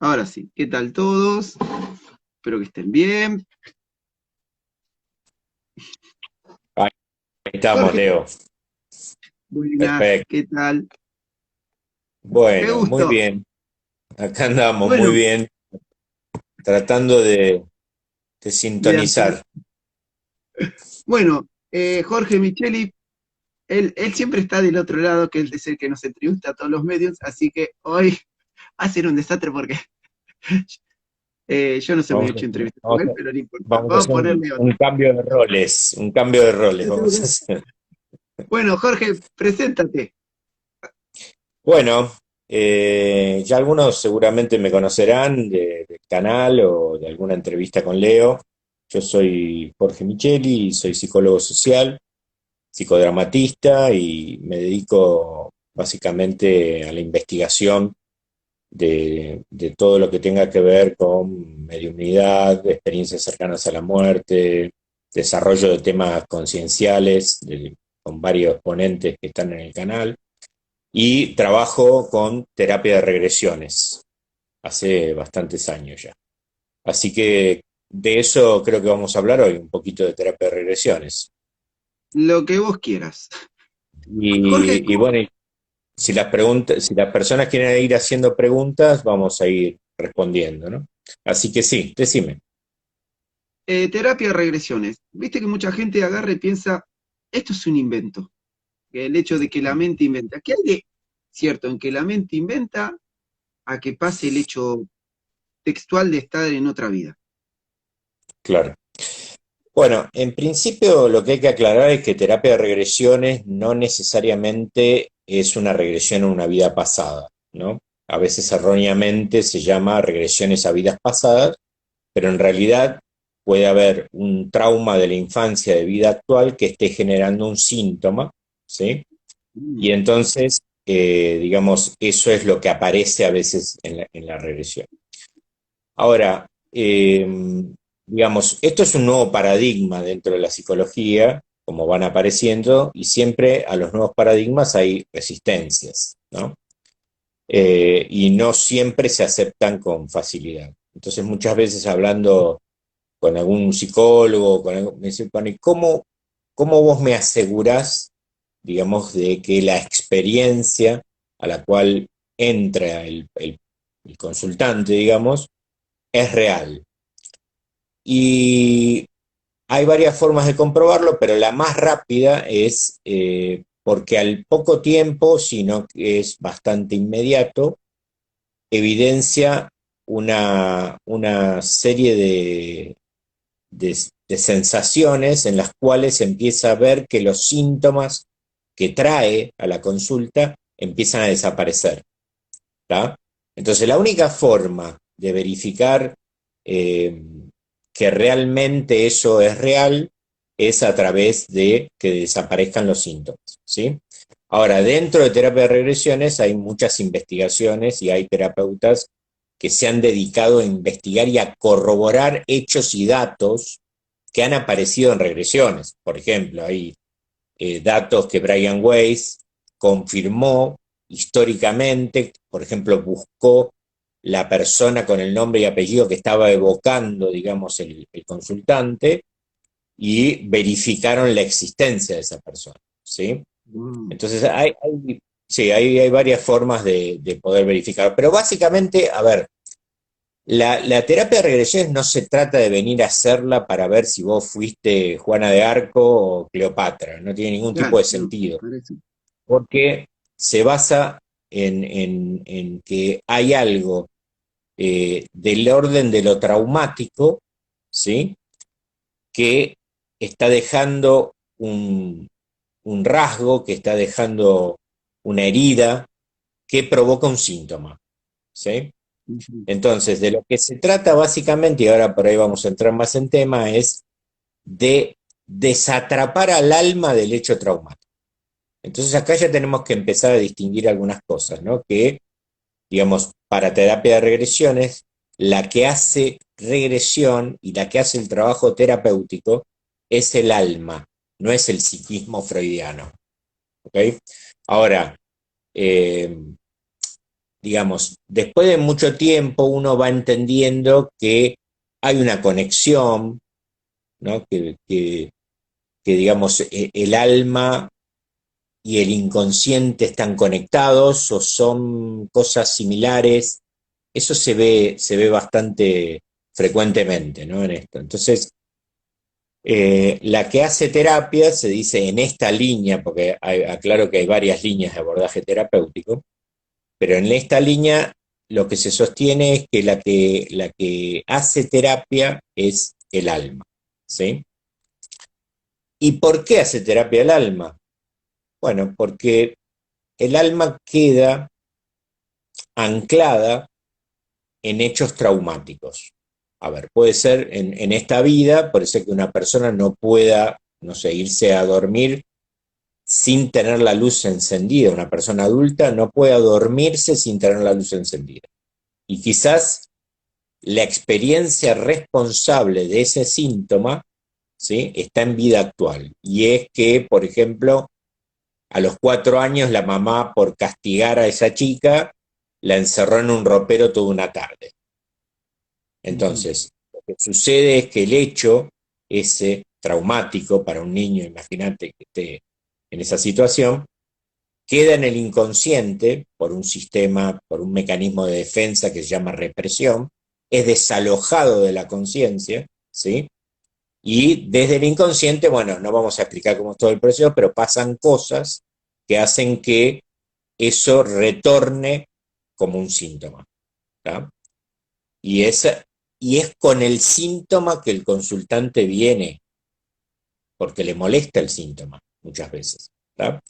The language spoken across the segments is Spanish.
Ahora sí, ¿qué tal todos? Espero que estén bien. Ahí estamos, Jorge, Leo. buenas, Perfecto. ¿qué tal? Qué Bueno, muy gusto. bien. Acá andamos muy Bueno, bien, tratando de de hacer. sintonizar. Bueno, Jorge Micheli, él siempre está del otro lado, que él es el que nos entrevista a todos los medios, así que hoy va a ser un desastre porque yo no sé muy Vamos a mucho hacer, entrevistas con él, pero no importa. vamos a Vamos a hacer ponerle un onda. cambio de roles, un cambio de roles vamos a hacer. Bueno, Jorge, preséntate. Bueno, ya algunos seguramente me conocerán del canal o de alguna entrevista con Leo. Yo soy Jorge Micheli, soy psicólogo social, psicodramatista y me dedico básicamente a la investigación de todo lo que tenga que ver con mediunidad, experiencias cercanas a la muerte, desarrollo de temas concienciales, con varios ponentes que están en el canal, y trabajo con terapia de regresiones, hace bastantes años ya. Así que de eso creo que vamos a hablar hoy, un poquito de terapia de regresiones. Lo que vos quieras. Jorge, Y bueno, si las preguntas, si las personas quieren ir haciendo preguntas, vamos a ir respondiendo, ¿no? Así que sí, decime. terapia de regresiones. Viste que mucha gente agarra y piensa, esto es un invento. Que el hecho de que la mente inventa. ¿Qué hay de cierto en que la mente inventa a que pase el hecho textual de estar en otra vida? Claro. Bueno, en principio lo que hay que aclarar es que terapia de regresiones no necesariamente es una regresión a una vida pasada, ¿no? A veces erróneamente se llama regresiones a vidas pasadas, pero en realidad puede haber un trauma de la infancia de vida actual que esté generando un síntoma, ¿sí? Y Mm. entonces, digamos, eso es lo que aparece a veces en la regresión. Ahora, digamos, esto es un nuevo paradigma dentro de la psicología, como van apareciendo, y siempre a los nuevos paradigmas hay resistencias, ¿no? Y no siempre se aceptan con facilidad. Entonces, muchas veces hablando con algún psicólogo, me dice, bueno, ¿y cómo vos me asegurás, digamos, de que la experiencia a la cual entra el consultante, digamos, es real? Y hay varias formas de comprobarlo, pero la más rápida es porque al poco tiempo, sino que es bastante inmediato, evidencia una serie de, de sensaciones en las cuales empieza a ver que los síntomas que trae a la consulta empiezan a desaparecer. ¿Tá? Entonces, la única forma de verificar eh, que realmente eso es real es a través de que desaparezcan los síntomas, ¿sí? Ahora, dentro de terapia de regresiones hay muchas investigaciones y hay terapeutas que se han dedicado a investigar y a corroborar hechos y datos que han aparecido en regresiones. Por ejemplo, hay datos que Brian Weiss confirmó históricamente, por ejemplo, buscó la persona con el nombre y apellido que estaba evocando, digamos, el consultante y verificaron la existencia de esa persona, ¿sí? Mm. Entonces, sí, hay varias formas de poder verificar, pero básicamente, a ver, la terapia de regresiones no se trata de venir a hacerla para ver si vos fuiste Juana de Arco o Cleopatra, no tiene ningún tipo Claro, de no, sentido, parece. porque se basa en que hay algo del orden de lo traumático, ¿sí? Que está dejando un rasgo, que está dejando una herida que provoca un síntoma, ¿sí? Ujú. Entonces, de lo que se trata básicamente, y ahora por ahí vamos a entrar más en tema, es de desatrapar al alma del hecho traumático. Entonces acá ya tenemos que empezar a distinguir algunas cosas, ¿no? Que, digamos, para terapia de regresiones, la que hace regresión y la que hace el trabajo terapéutico es el alma, no es el psiquismo freudiano, ¿ok? Ahora, eh, digamos, después de mucho tiempo uno va entendiendo que hay una conexión, ¿no? Que digamos, el alma y el inconsciente están conectados o son cosas similares. Eso se ve bastante frecuentemente, ¿no? En esto. Entonces, la que hace terapia se dice en esta línea, porque aclaro que hay varias líneas de abordaje terapéutico, pero en esta línea lo que se sostiene es que la que hace terapia es el alma, ¿sí? ¿Y por qué hace terapia el alma? Bueno, porque el alma queda anclada en hechos traumáticos. A ver, puede ser en esta vida, puede ser que una persona no pueda, no sé, irse a dormir sin tener la luz encendida. Una persona adulta no puede dormirse sin tener la luz encendida. Y quizás la experiencia responsable de ese síntoma, ¿sí?, está en vida actual. Y es que, por ejemplo, a los 4 años la mamá, por castigar a esa chica, la encerró en un ropero toda una tarde. Entonces, lo que sucede es que el hecho ese traumático para un niño, imagínate que esté en esa situación, queda en el inconsciente por un sistema, por un mecanismo de defensa que se llama represión, es desalojado de la conciencia, ¿sí? Y desde el inconsciente, bueno, no vamos a explicar cómo es todo el proceso, pero pasan cosas que hacen que eso retorne como un síntoma, ¿tá? Y es, y es con el síntoma que el consultante viene, porque le molesta el síntoma muchas veces, ¿tá?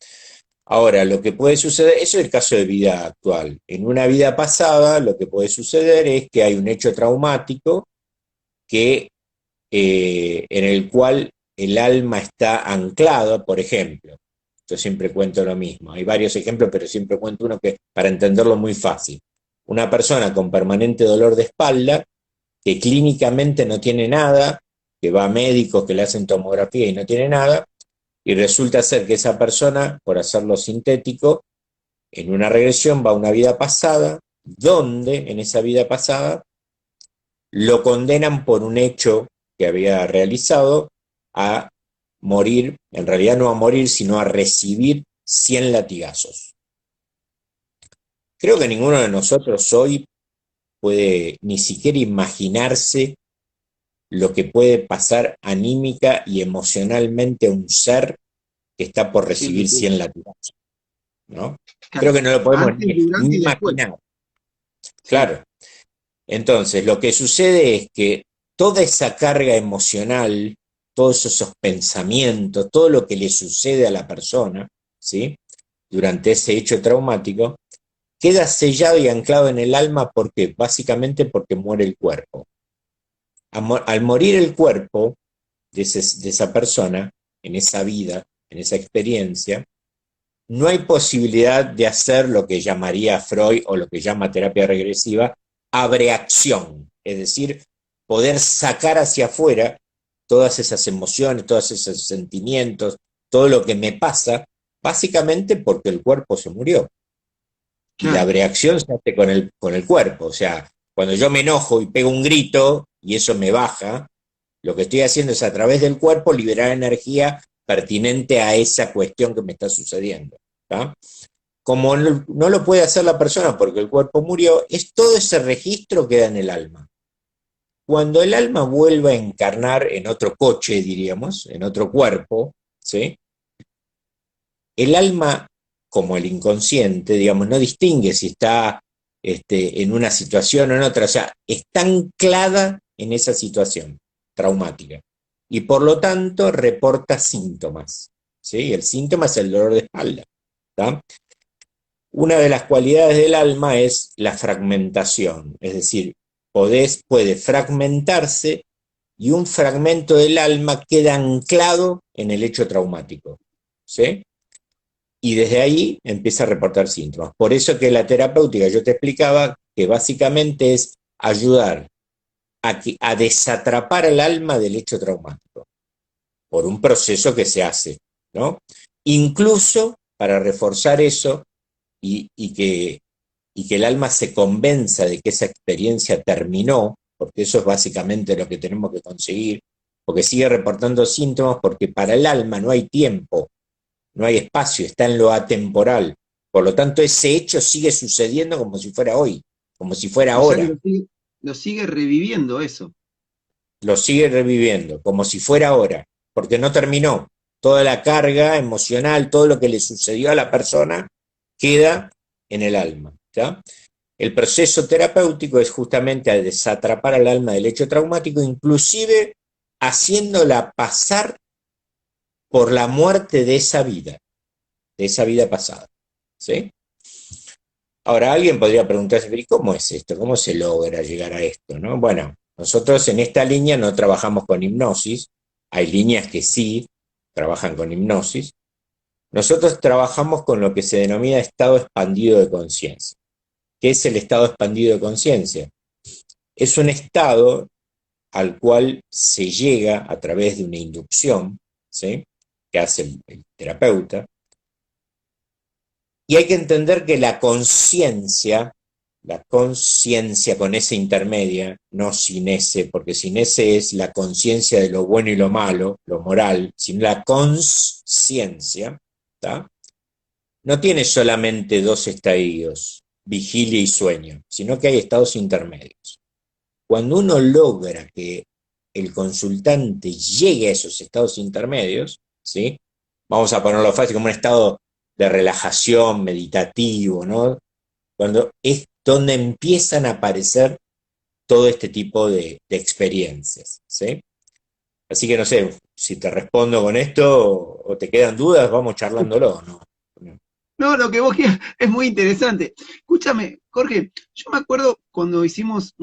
Ahora, lo que puede suceder, eso es el caso de vida actual. En una vida pasada, lo que puede suceder es que hay un hecho traumático que, en el cual el alma está anclada, por ejemplo. Yo siempre cuento lo mismo. Hay varios ejemplos, pero siempre cuento uno que para entenderlo muy fácil. Una persona con permanente dolor de espalda, que clínicamente no tiene nada, que va a médicos que le hacen tomografía y no tiene nada, y resulta ser que esa persona, por hacerlo sintético, en una regresión va a una vida pasada, donde en esa vida pasada lo condenan por un hecho que había realizado a morir, en realidad no a morir, sino a recibir 100 latigazos. Creo que ninguno de nosotros hoy puede ni siquiera imaginarse lo que puede pasar anímica y emocionalmente a un ser que está por recibir 100 latigazos, ¿no? Creo que no lo podemos Antes, durante ni y después. imaginar. Sí, Claro. Entonces, lo que sucede es que toda esa carga emocional, todos esos pensamientos, todo lo que le sucede a la persona, ¿sí?, durante ese hecho traumático, queda sellado y anclado en el alma. ¿Por qué? Básicamente porque muere el cuerpo. Al morir el cuerpo de esa persona, en esa vida, en esa experiencia, no hay posibilidad de hacer lo que llamaría Freud o lo que llama terapia regresiva abreacción, es decir, poder sacar hacia afuera todas esas emociones, todos esos sentimientos, todo lo que me pasa, básicamente porque el cuerpo se murió. Y la claro. abreacción se hace con el cuerpo, o sea, cuando yo me enojo y pego un grito y eso me baja, lo que estoy haciendo es a través del cuerpo liberar energía pertinente a esa cuestión que me está sucediendo, ¿tá? Como no lo puede hacer la persona porque el cuerpo murió, es todo ese registro queda en el alma. Cuando el alma vuelva a encarnar en otro coche, diríamos, en otro cuerpo, ¿sí?, el alma, como el inconsciente, digamos, no distingue si está en una situación o en otra, o sea, está anclada en esa situación traumática y por lo tanto reporta síntomas, ¿sí? El síntoma es el dolor de espalda, ¿tá? Una de las cualidades del alma es la fragmentación, es decir, puede fragmentarse y un fragmento del alma queda anclado en el hecho traumático, ¿sí? Y desde ahí empieza a reportar síntomas. Por eso que la terapéutica, yo te explicaba, que básicamente es ayudar a desatrapar el alma del hecho traumático, por un proceso que se hace, ¿no? Incluso para reforzar eso y que y que el alma se convenza de que esa experiencia terminó, porque eso es básicamente lo que tenemos que conseguir, porque sigue reportando síntomas, porque para el alma no hay tiempo, no hay espacio, está en lo atemporal. Por lo tanto, ese hecho sigue sucediendo como si fuera hoy, como si fuera O sea que ahora. lo sigue reviviendo eso. Lo sigue reviviendo, como si fuera ahora, porque no terminó. Toda la carga emocional, todo lo que le sucedió a la persona, queda en el alma. ¿Ya? El proceso terapéutico es justamente a desatrapar al alma del hecho traumático, inclusive haciéndola pasar por la muerte de esa vida pasada. ¿Sí? Ahora alguien podría preguntarse, ¿pero cómo es esto? ¿Cómo se logra llegar a esto? ¿No? Bueno, nosotros en esta línea no trabajamos con hipnosis, hay líneas que sí trabajan con hipnosis. Nosotros trabajamos con lo que se denomina estado expandido de conciencia. ¿Qué es el estado expandido de conciencia? Es un estado al cual se llega a través de una inducción, ¿sí? Que hace el terapeuta, y hay que entender que la conciencia con ese intermedia, no sin ese, porque sin ese es la conciencia de lo bueno y lo malo, lo moral, sino la conciencia, ¿tá? No tiene solamente dos estadios, vigilia y sueño, sino que hay estados intermedios. Cuando uno logra que el consultante llegue a esos estados intermedios, ¿sí? Vamos a ponerlo fácil, como un estado de relajación, meditativo, ¿no? Cuando es donde empiezan a aparecer todo este tipo de experiencias, ¿sí? Así que no sé, si te respondo con esto o te quedan dudas, vamos charlándolo, ¿no? No, lo que vos quieras es muy interesante. Escúchame, Jorge, yo me acuerdo cuando hicimos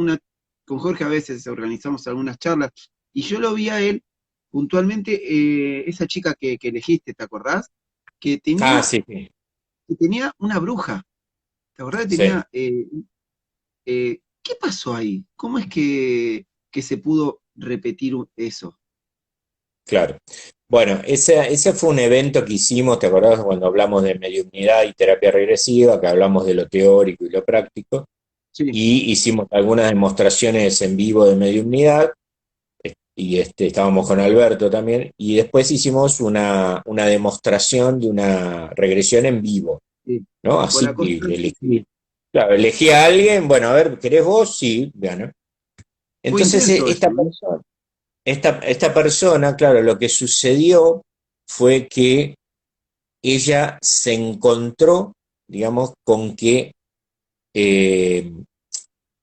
con Jorge a veces organizamos algunas charlas, y yo lo vi a él puntualmente, esa chica que elegiste, ¿te acordás? Que Ah, tenía, sí, sí, que tenía una bruja, ¿te acordás? sí, ¿Qué pasó ahí? ¿Cómo es que se pudo repetir eso? claro. Bueno, ese fue un evento que hicimos, ¿te acordás cuando hablamos de mediunidad y terapia regresiva, que hablamos de lo teórico y lo práctico? Sí, Y hicimos algunas demostraciones en vivo de mediunidad, y estábamos con Alberto también, y después hicimos una demostración de una regresión en vivo, sí. ¿no? Por Así la que constancia, sí. elegí, claro, elegí a alguien, bueno, a ver, ¿querés vos? Sí, bueno. Fue Entonces, intenso eso, ¿no? esta persona, claro, lo que sucedió fue que ella se encontró, digamos, con que eh,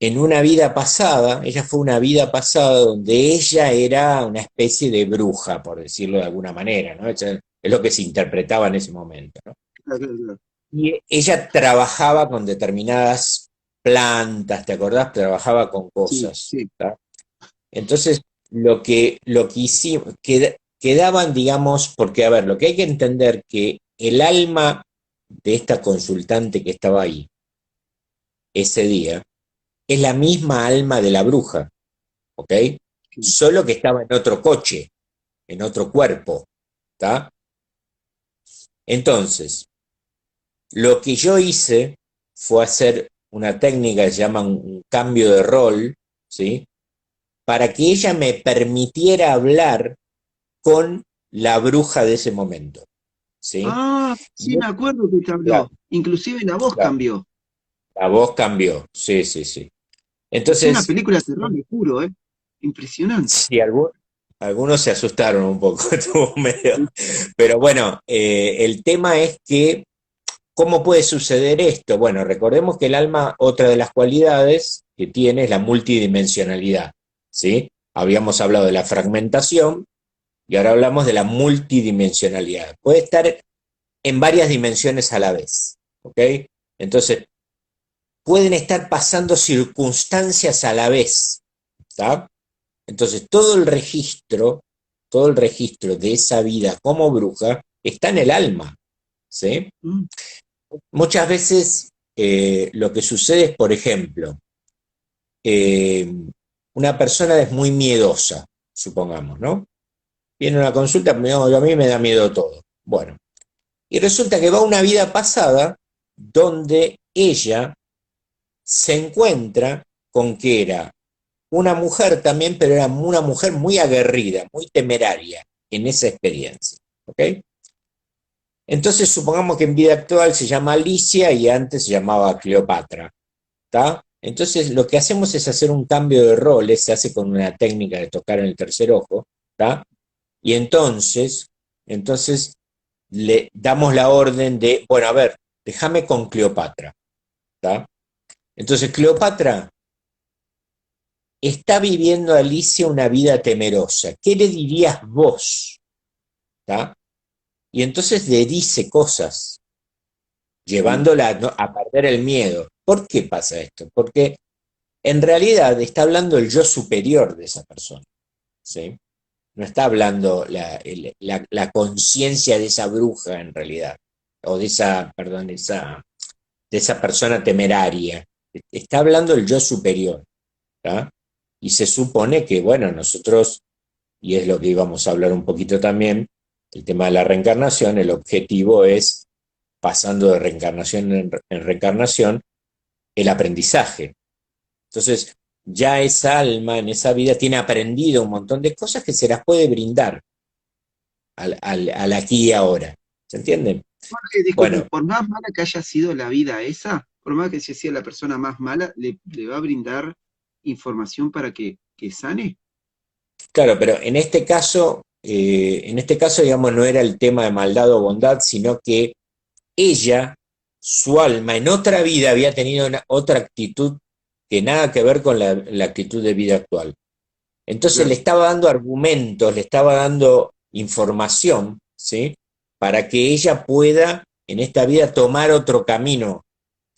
en una vida pasada, ella fue una vida pasada donde ella era una especie de bruja, por decirlo de alguna manera, ¿no? Es lo que se interpretaba en ese momento, ¿no? Claro, claro, claro. Y ella trabajaba con determinadas plantas, ¿te acordás? Trabajaba con Sí, cosas, sí. ¿tá? Entonces, lo que hicimos, quedaban, digamos, porque, a ver, lo que hay que entender que el alma de esta consultante que estaba ahí ese día es la misma alma de la bruja, ¿ok? Sí. Solo que estaba en otro coche, en otro cuerpo, ¿está? Entonces, lo que yo hice fue hacer una técnica que se llama un cambio de rol, ¿sí? Para que ella me permitiera hablar con la bruja de ese momento, ¿sí? Ah, sí, me acuerdo que te Claro, habló. Inclusive la voz claro, cambió. la voz cambió, sí, sí, sí. Parecía una Entonces, película de terror, le juro, ¿eh? Impresionante. sí, algunos se asustaron un poco, estuvo medio. Pero bueno, el tema es que, ¿cómo puede suceder esto? Bueno, recordemos que el alma, otra de las cualidades que tiene es la multidimensionalidad, ¿sí? Habíamos hablado de la fragmentación y ahora hablamos de la multidimensionalidad. Puede estar en varias dimensiones a la vez, ¿ok? Entonces, pueden estar pasando circunstancias a la vez, ¿está? Entonces, todo el registro de esa vida como bruja está en el alma, ¿sí? Mm, Muchas veces lo que sucede es, por ejemplo, eh, una persona es muy miedosa, supongamos, ¿no? Viene a una consulta, no, a mí me da miedo todo. Bueno, y resulta que va a una vida pasada donde ella se encuentra con que era una mujer también, pero era una mujer muy aguerrida, muy temeraria en esa experiencia. ¿Ok? Entonces supongamos que en vida actual se llama Alicia y antes se llamaba Cleopatra. ¿Tá? Entonces lo que hacemos es hacer un cambio de roles, se hace con una técnica de tocar en el tercer ojo, ¿tá? Y entonces le damos la orden de, bueno, a ver, déjame con Cleopatra, ¿tá? Entonces Cleopatra está viviendo Alicia una vida temerosa. ¿Qué le dirías vos? ¿Tá? Y entonces le dice cosas, llevándola a perder el miedo. ¿Por qué pasa esto? Porque en realidad está hablando el yo superior de esa persona, ¿sí? No está hablando la conciencia de esa bruja en realidad, o de esa, perdón, de esa persona temeraria. Está hablando el yo superior, ¿tá? Y se supone que, bueno, nosotros, y es lo que íbamos a hablar un poquito también, el tema de la reencarnación, el objetivo es, pasando de reencarnación en reencarnación, el aprendizaje. Entonces, ya esa alma en esa vida tiene aprendido un montón de cosas que se las puede brindar al aquí y ahora. ¿Se entiende? Jorge, disculpe, Bueno, por más mala que haya sido la vida esa, por más que sea la persona más mala, le va a brindar información para que sane. claro, pero en este caso, digamos, no era el tema de maldad o bondad, sino que ella, su alma, en otra vida había tenido otra actitud que nada que ver con la actitud de vida actual. Entonces le Claro. estaba dando argumentos, le estaba dando información, ¿sí? Para que ella pueda en esta vida tomar otro camino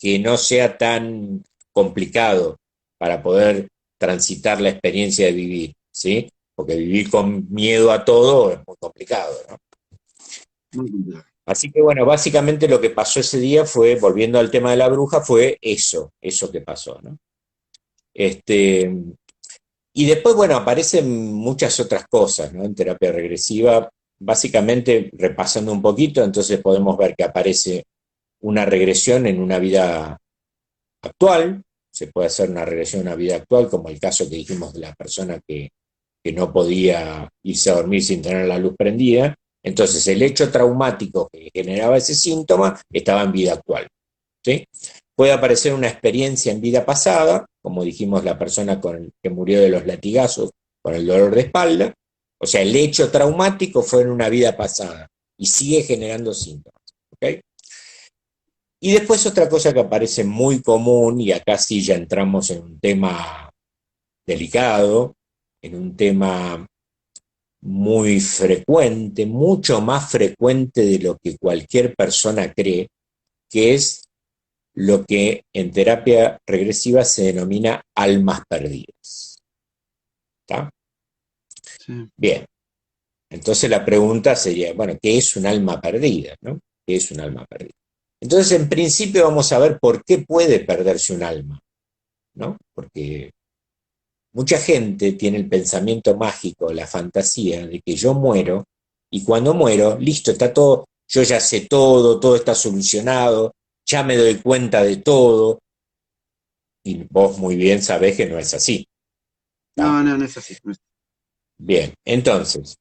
que no sea tan complicado para poder transitar la experiencia de vivir, ¿sí? Porque vivir con miedo a todo es muy complicado, ¿no? Muy complicado. Así que bueno, básicamente lo que pasó ese día fue, volviendo al tema de la bruja, fue eso que pasó, ¿no? Este, y después, bueno, aparecen muchas otras cosas, ¿no? En terapia regresiva, básicamente repasando un poquito, entonces podemos ver que aparece una regresión en una vida actual, se puede hacer una regresión a una vida actual, como el caso que dijimos de la persona que no podía irse a dormir sin tener la luz prendida. Entonces el hecho traumático que generaba ese síntoma estaba en vida actual, ¿sí? Puede aparecer una experiencia en vida pasada, como dijimos la persona que murió de los latigazos con el dolor de espalda, o sea, el hecho traumático fue en una vida pasada y sigue generando síntomas, ¿ok? Y después otra cosa que aparece muy común, y acá sí ya entramos en un tema delicado, en un tema muy frecuente, mucho más frecuente de lo que cualquier persona cree, que es lo que en terapia regresiva se denomina almas perdidas. ¿Está? Sí. Bien, entonces la pregunta sería, bueno, ¿qué es un alma perdida? ¿No? ¿Qué es un alma perdida? Entonces, en principio vamos a ver por qué puede perderse un alma, ¿no? Porque mucha gente tiene el pensamiento mágico, la fantasía de que yo muero y cuando muero, listo, está todo, yo ya sé todo, todo está solucionado, ya me doy cuenta de todo y vos muy bien sabés que no es así. ¿Tá? No, no, no es así. No es- Bien, entonces,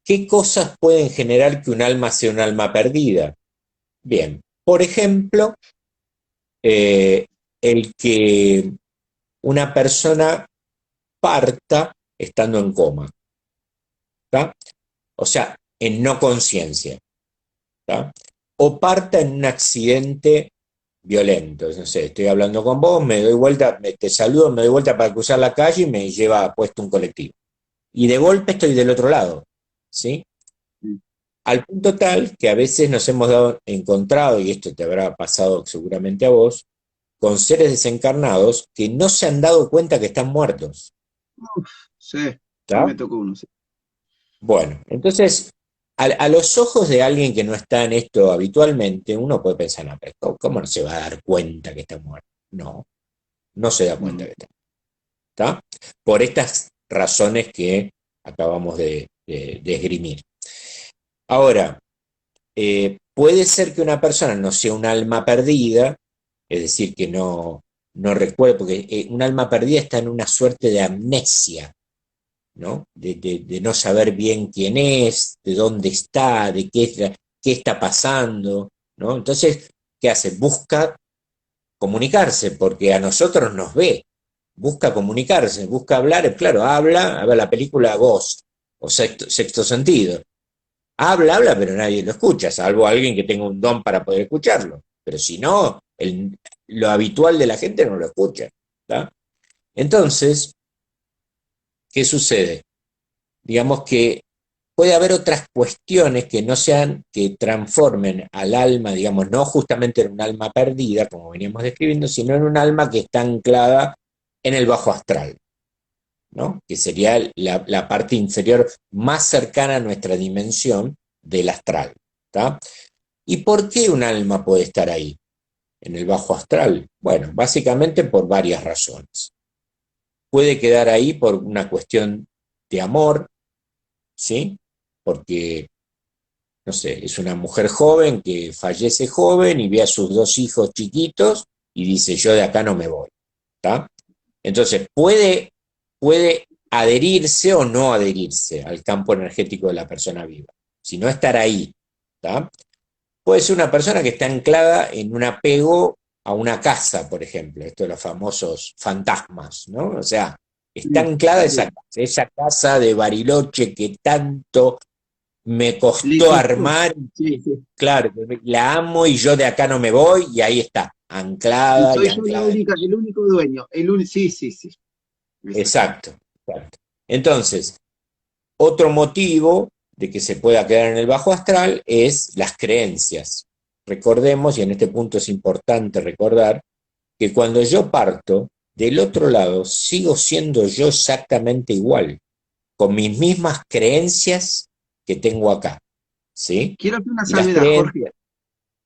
¿qué cosas pueden generar que un alma sea un alma perdida? Bien, por ejemplo, eh, el que una persona parta estando en coma, ¿tá? O sea, en no conciencia, ¿tá? O parta en un accidente violento. No sé, estoy hablando con vos, me doy vuelta, te saludo, me doy vuelta para cruzar la calle y me lleva puesto un colectivo. Y de golpe estoy del otro lado, ¿sí? sí. Al punto tal que a veces nos hemos encontrado, y esto te habrá pasado seguramente a vos, con seres desencarnados que no se han dado cuenta que están muertos. Uf, sí, a mí ¿Tá? me tocó uno, sí. Bueno, entonces, a los ojos de alguien que no está en esto habitualmente, uno puede pensar, no, pero ¿cómo no se va a dar cuenta que está muerto? No, no se da cuenta No. que está. Por estas razones que acabamos de esgrimir. Ahora, puede ser que una persona no sea un alma perdida, es decir, que no recuerda, porque un alma perdida está en una suerte de amnesia, ¿no? De no saber bien quién es, de dónde está, de qué está pasando, ¿no? Entonces, ¿qué hace? Busca comunicarse, porque a nosotros nos ve, busca comunicarse, busca hablar, claro, habla, a ver la película Ghost, o Sexto Sentido. Habla, pero nadie lo escucha, salvo alguien que tenga un don para poder escucharlo. Pero si no, lo habitual de la gente no lo escucha. ¿Tá? Entonces, ¿qué sucede? Digamos que puede haber otras cuestiones que no sean, que transformen al alma, digamos, no justamente en un alma perdida, como veníamos describiendo, sino en un alma que está anclada en el bajo astral, ¿no? Que sería la parte inferior más cercana a nuestra dimensión del astral. ¿Tá? ¿Y por qué un alma puede estar ahí, en el bajo astral? Bueno, básicamente por varias razones. Puede quedar ahí por una cuestión de amor, ¿sí? Porque, no sé, es una mujer joven que fallece joven y ve a sus dos hijos chiquitos y dice, yo de acá no me voy. ¿Tá? Entonces, puede adherirse o no adherirse al campo energético de la persona viva, si no estar ahí. ¿Tá? Puede ser una persona que está anclada en un apego a una casa, por ejemplo, esto de los famosos fantasmas, ¿no? O sea, está Sí, anclada sí. esa casa de Bariloche que tanto me Le costó costó. armar, Sí, sí. claro, la amo y yo de acá no me voy, y ahí está, Y anclada y soy yo la anclada. única, el único dueño. Sí, sí, sí. Es así. Exacto, exacto. Entonces, otro motivo de que se pueda quedar en el bajo astral es las creencias. Recordemos, y en este punto es importante recordar, que cuando yo parto, del otro lado sigo siendo yo exactamente igual, con mis mismas creencias que tengo acá, ¿sí? Quiero hacer una Y las salvedad, Jorge. creencias,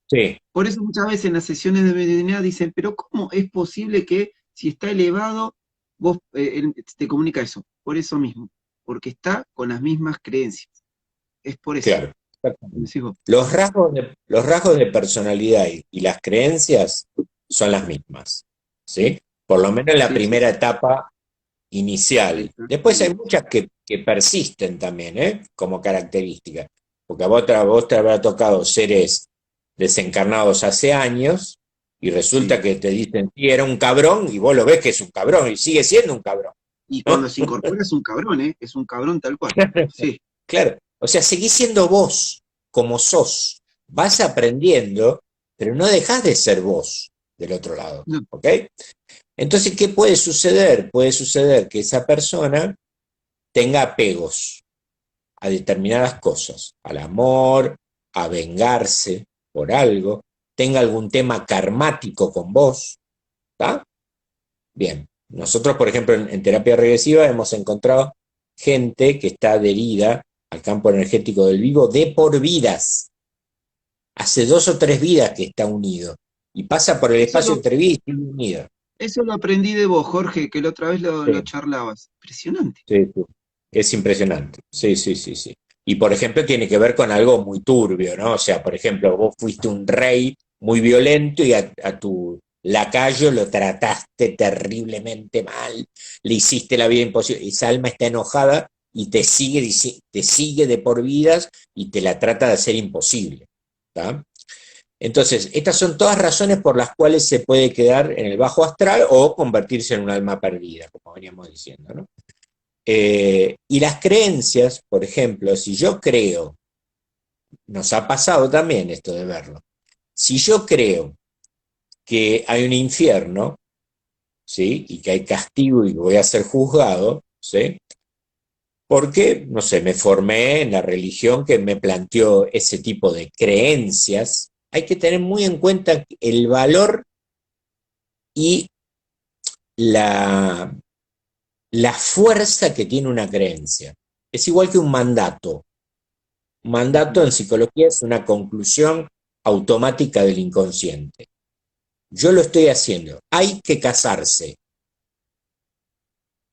sí, Por eso muchas veces en las sesiones de mediunidad dicen, pero ¿cómo es posible que si está elevado, vos él te comunica eso? Por eso mismo, porque está con las mismas creencias. Es por eso. claro. Como decís vos. Los rasgos de personalidad y las creencias son las mismas, ¿sí? Por lo menos en la Sí, sí, primera etapa inicial. Después hay exactamente. muchas que persisten también, ¿eh? Como característica. Porque a vos te habrá tocado seres desencarnados hace años y resulta Sí. que te dicen, sí, era un cabrón, y vos lo ves que es un cabrón y sigue siendo un cabrón. Y cuando ¿No? se incorpora es un cabrón, ¿eh? Es un cabrón tal cual. Sí, Claro, o sea, seguís siendo vos, como sos. Vas aprendiendo, pero no dejás de ser vos del otro lado, no. ¿ok? Entonces, ¿qué puede suceder? Puede suceder que esa persona tenga apegos a determinadas cosas, al amor, a vengarse por algo, tenga algún tema karmático con vos, ¿está? Bien, nosotros, por ejemplo, en terapia regresiva hemos encontrado gente que está adherida al campo energético del vivo de por vidas. Hace 2 o 3 vidas que está unido y pasa por el Eso espacio lo, entre vidas y sigue unido. eso lo aprendí de vos, Jorge, que la otra vez lo Sí, charlabas. Impresionante. sí, sí. Es impresionante. Sí, sí, sí, sí. Y por ejemplo, tiene que ver con algo muy turbio, ¿no? O sea, por ejemplo, vos fuiste un rey muy violento y a tu lacayo lo trataste terriblemente mal, le hiciste la vida imposible. Esa alma está enojada y te sigue de por vidas y te la trata de hacer imposible. ¿Tá? Entonces, estas son todas razones por las cuales se puede quedar en el bajo astral o convertirse en un alma perdida, como veníamos diciendo, ¿no? Y las creencias, por ejemplo, si yo creo, nos ha pasado también esto de verlo, si yo creo que hay un infierno, ¿sí? Y que hay castigo y que voy a ser juzgado, ¿sí? Porque, no sé, me formé en la religión que me planteó ese tipo de creencias, hay que tener muy en cuenta el valor y la, la fuerza que tiene una creencia. Es igual que un mandato. Mandato Ujú. en psicología es una conclusión automática del inconsciente. Yo lo estoy haciendo. Hay que casarse.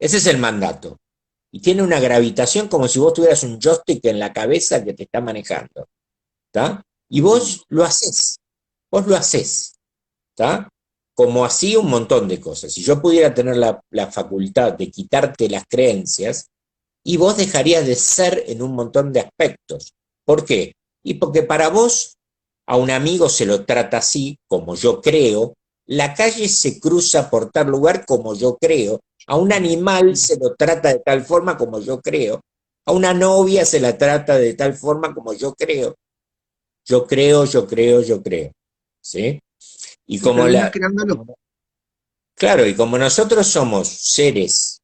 Ese es el mandato. Y tiene una gravitación como si vos tuvieras un joystick en la cabeza que te está manejando. ¿Está? Y Bien. vos lo haces. Vos lo haces. ¿Está? como así un montón de cosas. Si yo pudiera tener la facultad de quitarte las creencias, y vos dejarías de ser en un montón de aspectos. ¿Por qué? Y porque para vos a un amigo se lo trata así, como yo creo, la calle se cruza por tal lugar como yo creo, a un animal se lo trata de tal forma como yo creo, a una novia se la trata de tal forma como yo creo. Yo creo, yo creo, yo creo. ¿Sí? Y Y como terminás creándolo. claro, y como nosotros somos seres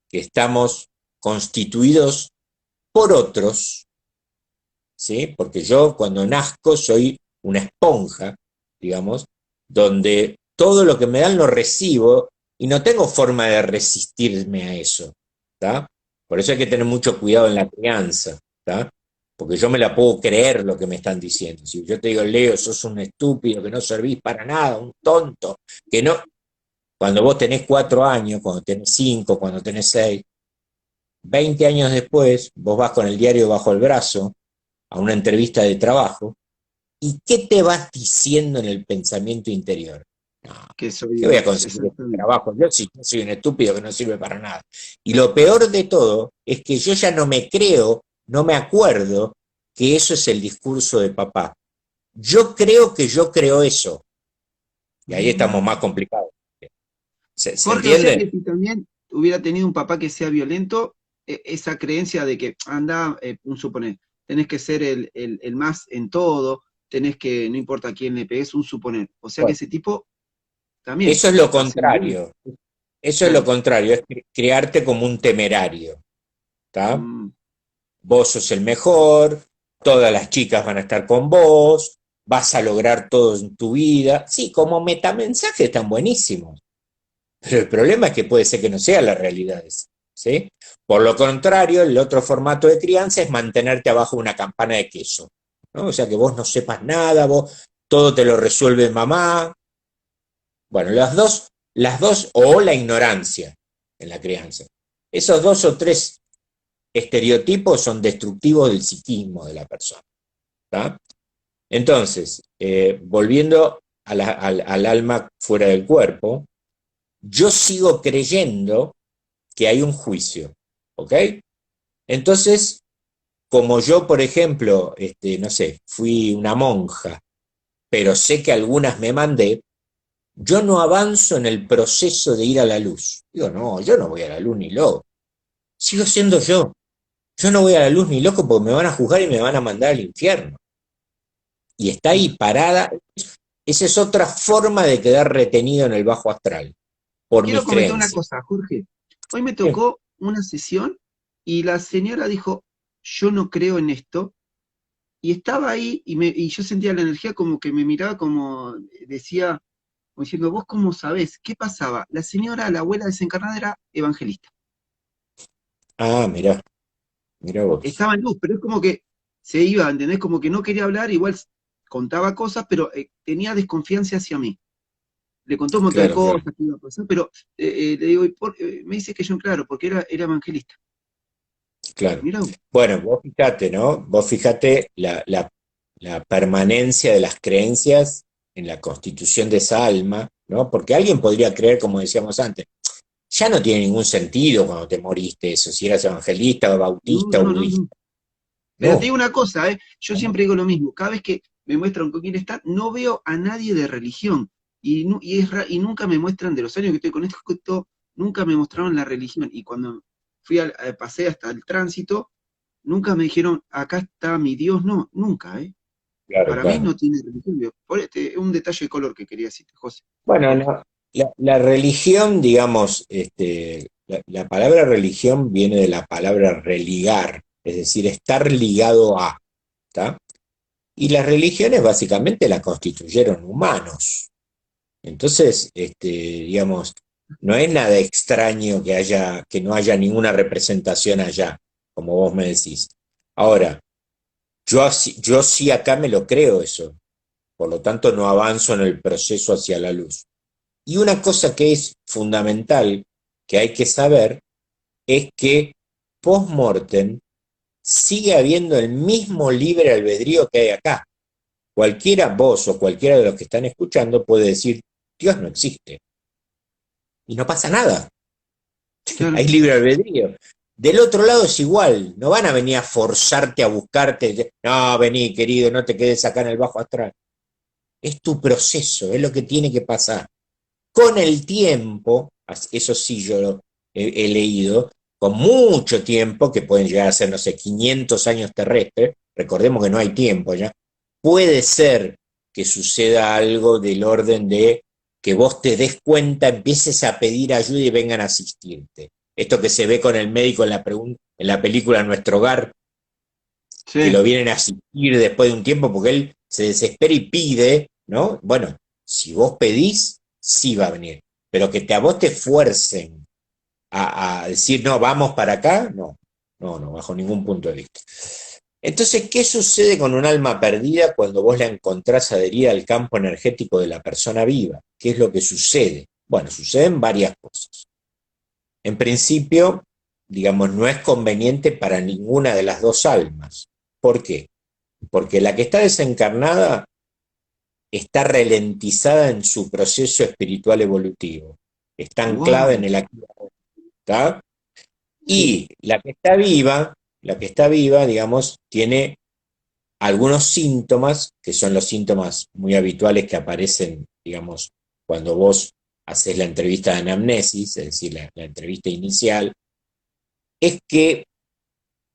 que estamos constituidos por otros, ¿sí? Porque yo cuando nazco soy una esponja, digamos, donde todo lo que me dan lo recibo y no tengo forma de resistirme a eso, ¿tá? Por eso hay que tener mucho cuidado en la crianza, ¿tá? Porque yo me la puedo creer lo que me están diciendo. Si yo te digo, Leo, sos un estúpido, que no servís para nada, un tonto, que no. Cuando vos tenés 4 años, cuando tenés 5, cuando tenés 6, 20 años después, vos vas con el diario bajo el brazo a una entrevista de trabajo, ¿y qué te vas diciendo en el pensamiento interior? No, Que soy ¿qué voy a un, conseguir este exactamente. trabajo? Yo sí, yo soy un estúpido que no sirve para nada. Y lo peor de todo es que yo ya no me creo, no me acuerdo que eso es el discurso de papá. Yo creo que yo creo eso. Y ahí estamos más Mm. complicados. ¿Se Jorge, o sea que entiende? si también hubiera tenido un papá que sea violento, esa creencia de que anda, un suponer, tenés que ser el más en todo, tenés que, no importa a quién le pegues, un suponer. O sea que Bueno, ese tipo también eso es lo va a ser violento. contrario. Eso es lo Claro. contrario, es crearte como un temerario. ¿Está? Mm. Vos sos el mejor, todas las chicas van a estar con vos, vas a lograr todo en tu vida. Sí, como metamensaje están buenísimos, pero el problema es que puede ser que no sea la realidad esa, ¿sí? Por lo contrario, el otro formato de crianza es mantenerte abajo de una campana de queso, ¿no? O sea, que vos no sepas nada, vos todo te lo resuelve mamá. Bueno, las dos, o la ignorancia en la crianza. Esos dos o tres estereotipos son destructivos del psiquismo de la persona. ¿Tá? Entonces, volviendo al alma fuera del cuerpo, yo sigo creyendo que hay un juicio, ¿ok? Entonces, como yo, por ejemplo, no sé, fui una monja, pero sé que algunas me mandé, yo no avanzo en el proceso de ir a la luz. Digo, no, yo no voy a la luz ni loco. Sigo siendo yo. Yo no voy a la luz ni loco porque me van a juzgar y me van a mandar al infierno. Y está ahí parada. Esa es otra forma de quedar retenido en el bajo astral, Te por quiero mis comentar una creencias. cosa, Jorge. Hoy me Sí. tocó una sesión y la señora dijo, yo no creo en esto. Y estaba ahí y yo sentía la energía como que me miraba como decía, como diciendo, vos cómo sabés, ¿qué pasaba? La señora, la abuela desencarnada era evangelista. Ah, mira vos. Estaba en luz, pero es como que se iba, ¿entendés? Como que no quería hablar, igual contaba cosas, pero tenía desconfianza hacia mí. Le contó un montón de Claro, claro, cosas que iba a pasar, pero le digo, me dice que yo, claro, porque era evangelista. claro. Mirá, Bueno, vos fijate, ¿no? Vos fijate la permanencia de las creencias en la constitución de esa alma, ¿no? Porque alguien podría creer, como decíamos antes, ya no tiene ningún sentido cuando te moriste eso, si eras evangelista, no, bautista o no, no, no. budista. Pero te No, digo una cosa, yo siempre digo lo mismo, cada vez que me muestran con quién están, no veo a nadie de religión. Y nunca me muestran, de los años que estoy con esto, nunca me mostraron la religión. Y cuando pasé hasta el tránsito, nunca me dijeron, acá está mi Dios, no, nunca, ¿eh? claro, Para mí claro. no tiene religión. Por un detalle de color que quería decirte, José. Bueno, Jorge. no, la religión, digamos, la palabra religión viene de la palabra religar, es decir, estar ligado a, ¿tá? Y las religiones básicamente las constituyeron humanos. Entonces, digamos, no es nada extraño que no haya ninguna representación allá, como vos me decís. Ahora, yo sí acá me lo creo eso, por lo tanto no avanzo en el proceso hacia la luz. Y una cosa que es fundamental, que hay que saber, es que post-mortem sigue habiendo el mismo libre albedrío que hay acá. Cualquiera, vos o cualquiera de los que están escuchando puede decir, Dios no existe. Y no pasa nada. claro, Hay libre albedrío. Del otro lado es igual, no van a venir a forzarte a buscarte, no, vení querido, no te quedes acá en el bajo astral. Es tu proceso, es lo que tiene que pasar. Con el tiempo, eso sí yo lo he leído, con mucho tiempo, que pueden llegar a ser, no sé, 500 años terrestres, recordemos que no hay tiempo ya, puede ser que suceda algo del orden de que vos te des cuenta, empieces a pedir ayuda y vengan a asistirte. Esto que se ve con el médico en la película Nuestro Hogar, que lo sí, vienen a asistir después de un tiempo porque él se desespera y pide, ¿no? Bueno, si vos pedís, sí va a venir. Pero que a vos te fuercen a decir, no, vamos para acá, no, no, no, bajo ningún punto de vista. Entonces, ¿qué sucede con un alma perdida cuando vos la encontrás adherida al campo energético de la persona viva? ¿Qué es lo que sucede? Bueno, suceden varias cosas. En principio, digamos, no es conveniente para ninguna de las dos almas. ¿Por qué? Porque la que está desencarnada está ralentizada en su proceso espiritual evolutivo, está anclada en wow, el aquí, ¿está? sí, Y la que está viva, digamos, tiene algunos síntomas, que son los síntomas muy habituales que aparecen, digamos, cuando vos haces la entrevista de anamnesis, es decir, la entrevista inicial, es que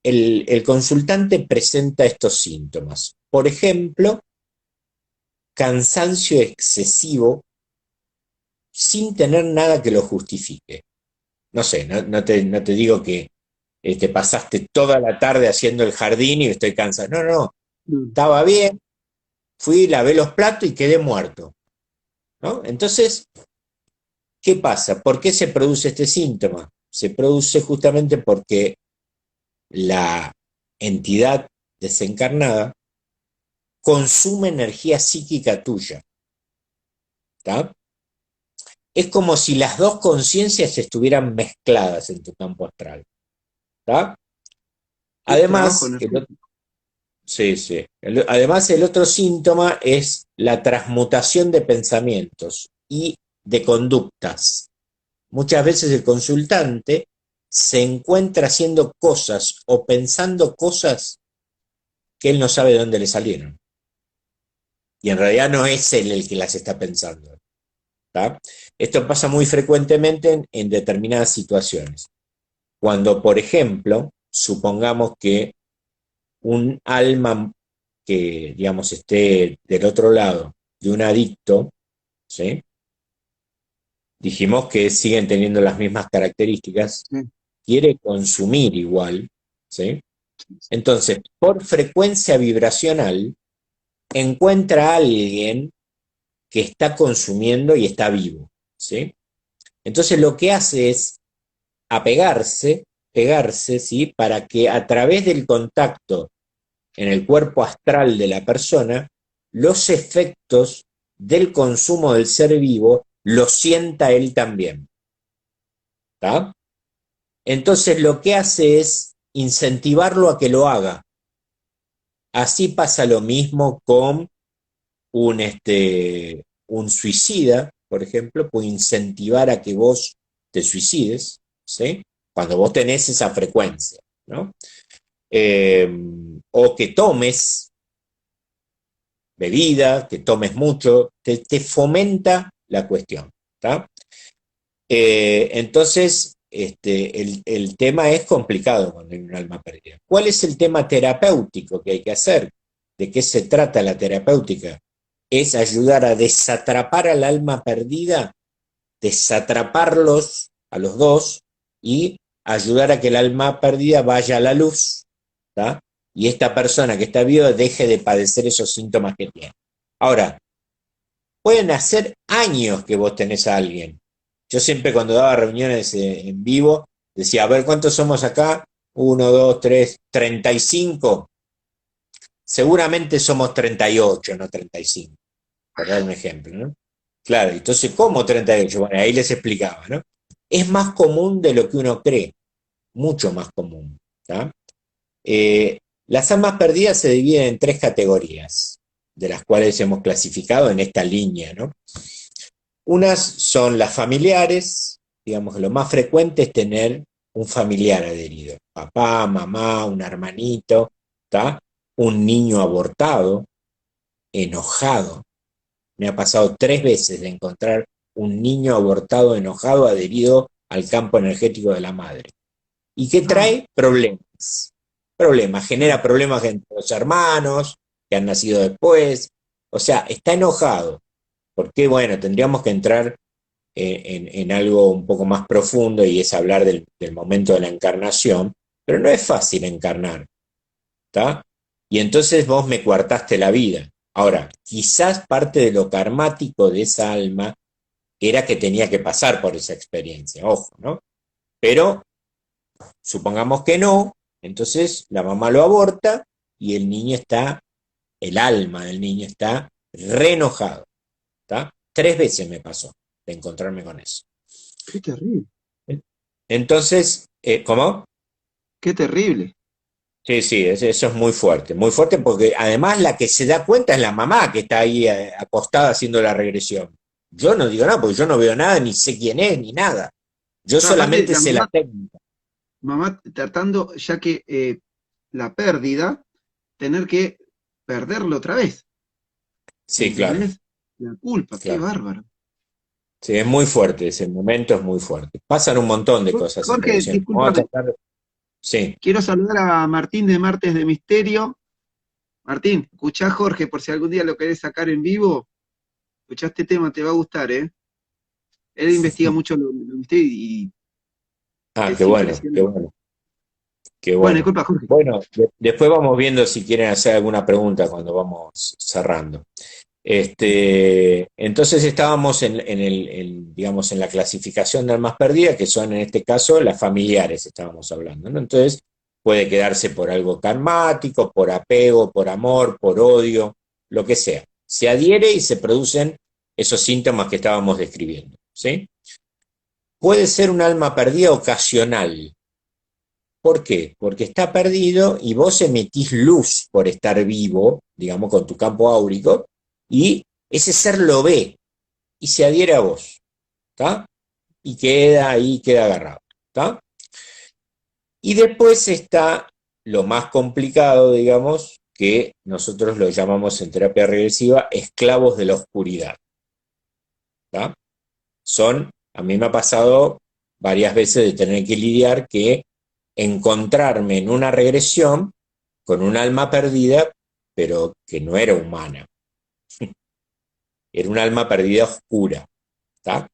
el consultante presenta estos síntomas. Por ejemplo, cansancio excesivo sin tener nada que lo justifique. No sé, no te digo que pasaste toda la tarde haciendo el jardín y estoy cansado. No, no, mm, estaba bien, fui, lavé los platos y quedé muerto, ¿no? Entonces, ¿qué pasa? ¿Por qué se produce este síntoma? Se produce justamente porque la entidad desencarnada consume energía psíquica tuya, ¿tá? Es como si las dos conciencias estuvieran mezcladas en tu campo astral, ¿tá? qué trabajo Además, energético. sí, sí. Además, el otro síntoma es la transmutación de pensamientos y de conductas. Muchas veces el consultante se encuentra haciendo cosas o pensando cosas que él no sabe de dónde le salieron. Y en realidad no es él el que las está pensando. ¿Tá? Esto pasa muy frecuentemente en determinadas situaciones. Cuando, por ejemplo, supongamos que un alma que, digamos, esté del otro lado de un adicto, ¿sí? Dijimos que siguen teniendo las mismas características, Sí, quiere consumir igual, ¿sí? Entonces, por frecuencia vibracional, encuentra a alguien que está consumiendo y está vivo, ¿sí? Entonces lo que hace es apegarse, pegarse, ¿sí? Para que a través del contacto en el cuerpo astral de la persona, los efectos del consumo del ser vivo los sienta él también. ¿Tá? Entonces lo que hace es incentivarlo a que lo haga. Así pasa lo mismo con un suicida, por ejemplo, puede incentivar a que vos te suicides, ¿sí? Cuando vos tenés esa frecuencia, ¿no? Eh, o que tomes bebida, que tomes mucho, te fomenta la cuestión, ¿tá? Entonces, el tema es complicado cuando hay un alma perdida. ¿Cuál es el tema terapéutico que hay que hacer? ¿De qué se trata la terapéutica? Es ayudar a desatrapar al alma perdida, desatraparlos a los dos y ayudar a que el alma perdida vaya a la luz, ¿tá? Y esta persona que está viva deje de padecer esos síntomas que tiene. Ahora, pueden hacer años que vos tenés a alguien. Yo siempre cuando daba reuniones en vivo decía, a ver, ¿cuántos somos acá? Uno, dos, tres, 35. Seguramente somos 38, no 35, por dar un ejemplo, ¿no? Claro, entonces, ¿cómo 38? Bueno, ahí les explicaba, ¿no? Es más común de lo que uno cree, mucho más común, ¿tá? Las almas perdidas se dividen en 3 categorías, de las cuales hemos clasificado en esta línea, ¿no? Unas son las familiares, digamos que lo más frecuente es tener un familiar adherido, papá, mamá, un hermanito, ¿tá? Un niño abortado, enojado. Me ha pasado 3 veces de encontrar un niño abortado enojado adherido al campo energético de la madre. ¿Y qué Ah, trae? Problemas. Problemas, genera claro. problemas entre los hermanos que han nacido después. O sea, está enojado. Porque, bueno, tendríamos que entrar en algo un poco más profundo y es hablar del momento de la encarnación, pero no es fácil encarnar, ¿está? Y entonces vos me coartaste la vida. Ahora, quizás parte de lo karmático de esa alma era que tenía que pasar por esa experiencia, ojo, ¿no? Pero supongamos que no, entonces la mamá lo aborta y el niño está, el alma del niño está re enojado, ¿está? 3 veces me pasó de encontrarme con eso. Qué terrible, Entonces, ¿cómo? qué terrible. Sí, sí, eso es muy fuerte porque además la que se da cuenta es la mamá que está ahí acostada haciendo la regresión. Yo no digo nada porque yo no veo nada, ni sé quién es, ni nada. Yo Claro, aparte, solamente sé la técnica. mamá tratando, ya que la pérdida, tener que perderlo otra vez, Sí, claro, ¿entendés? La culpa, qué claro. bárbaro. Sí, es muy fuerte, ese momento es muy fuerte. Pasan un montón de cosas en Jorge, regresión. Vamos a discúlpame, tratar, sí, quiero saludar a Martín de Martes de Misterio. Martín, escuchá a Jorge por si algún día lo querés sacar en vivo. Escuchá este tema, te va a gustar, ¿eh? Él investiga mucho lo misterio y qué es bueno, qué impresionante. bueno, qué Bueno, bueno. disculpa, Jorge. Bueno, después vamos viendo si quieren hacer alguna pregunta cuando vamos cerrando. Entonces estábamos digamos, en la clasificación de almas perdidas, que son en este caso las familiares, estábamos hablando, ¿no? Entonces puede quedarse por algo karmático, por apego, por amor, por odio, lo que sea. Se adhiere y se producen esos síntomas que estábamos describiendo, ¿sí? Puede ser un alma perdida ocasional. ¿Por qué? Porque está perdido y vos emitís luz por estar vivo, digamos, con tu campo áurico, y ese ser lo ve y se adhiere a vos, ¿está? Y queda ahí, queda agarrado, ¿está? Y después está lo más complicado, digamos, que nosotros lo llamamos en terapia regresiva esclavos de la oscuridad, ¿está? A mí me ha pasado varias veces de tener que lidiar que encontrarme en una regresión con un alma perdida, pero que no era humana, era un alma perdida oscura, ¿está?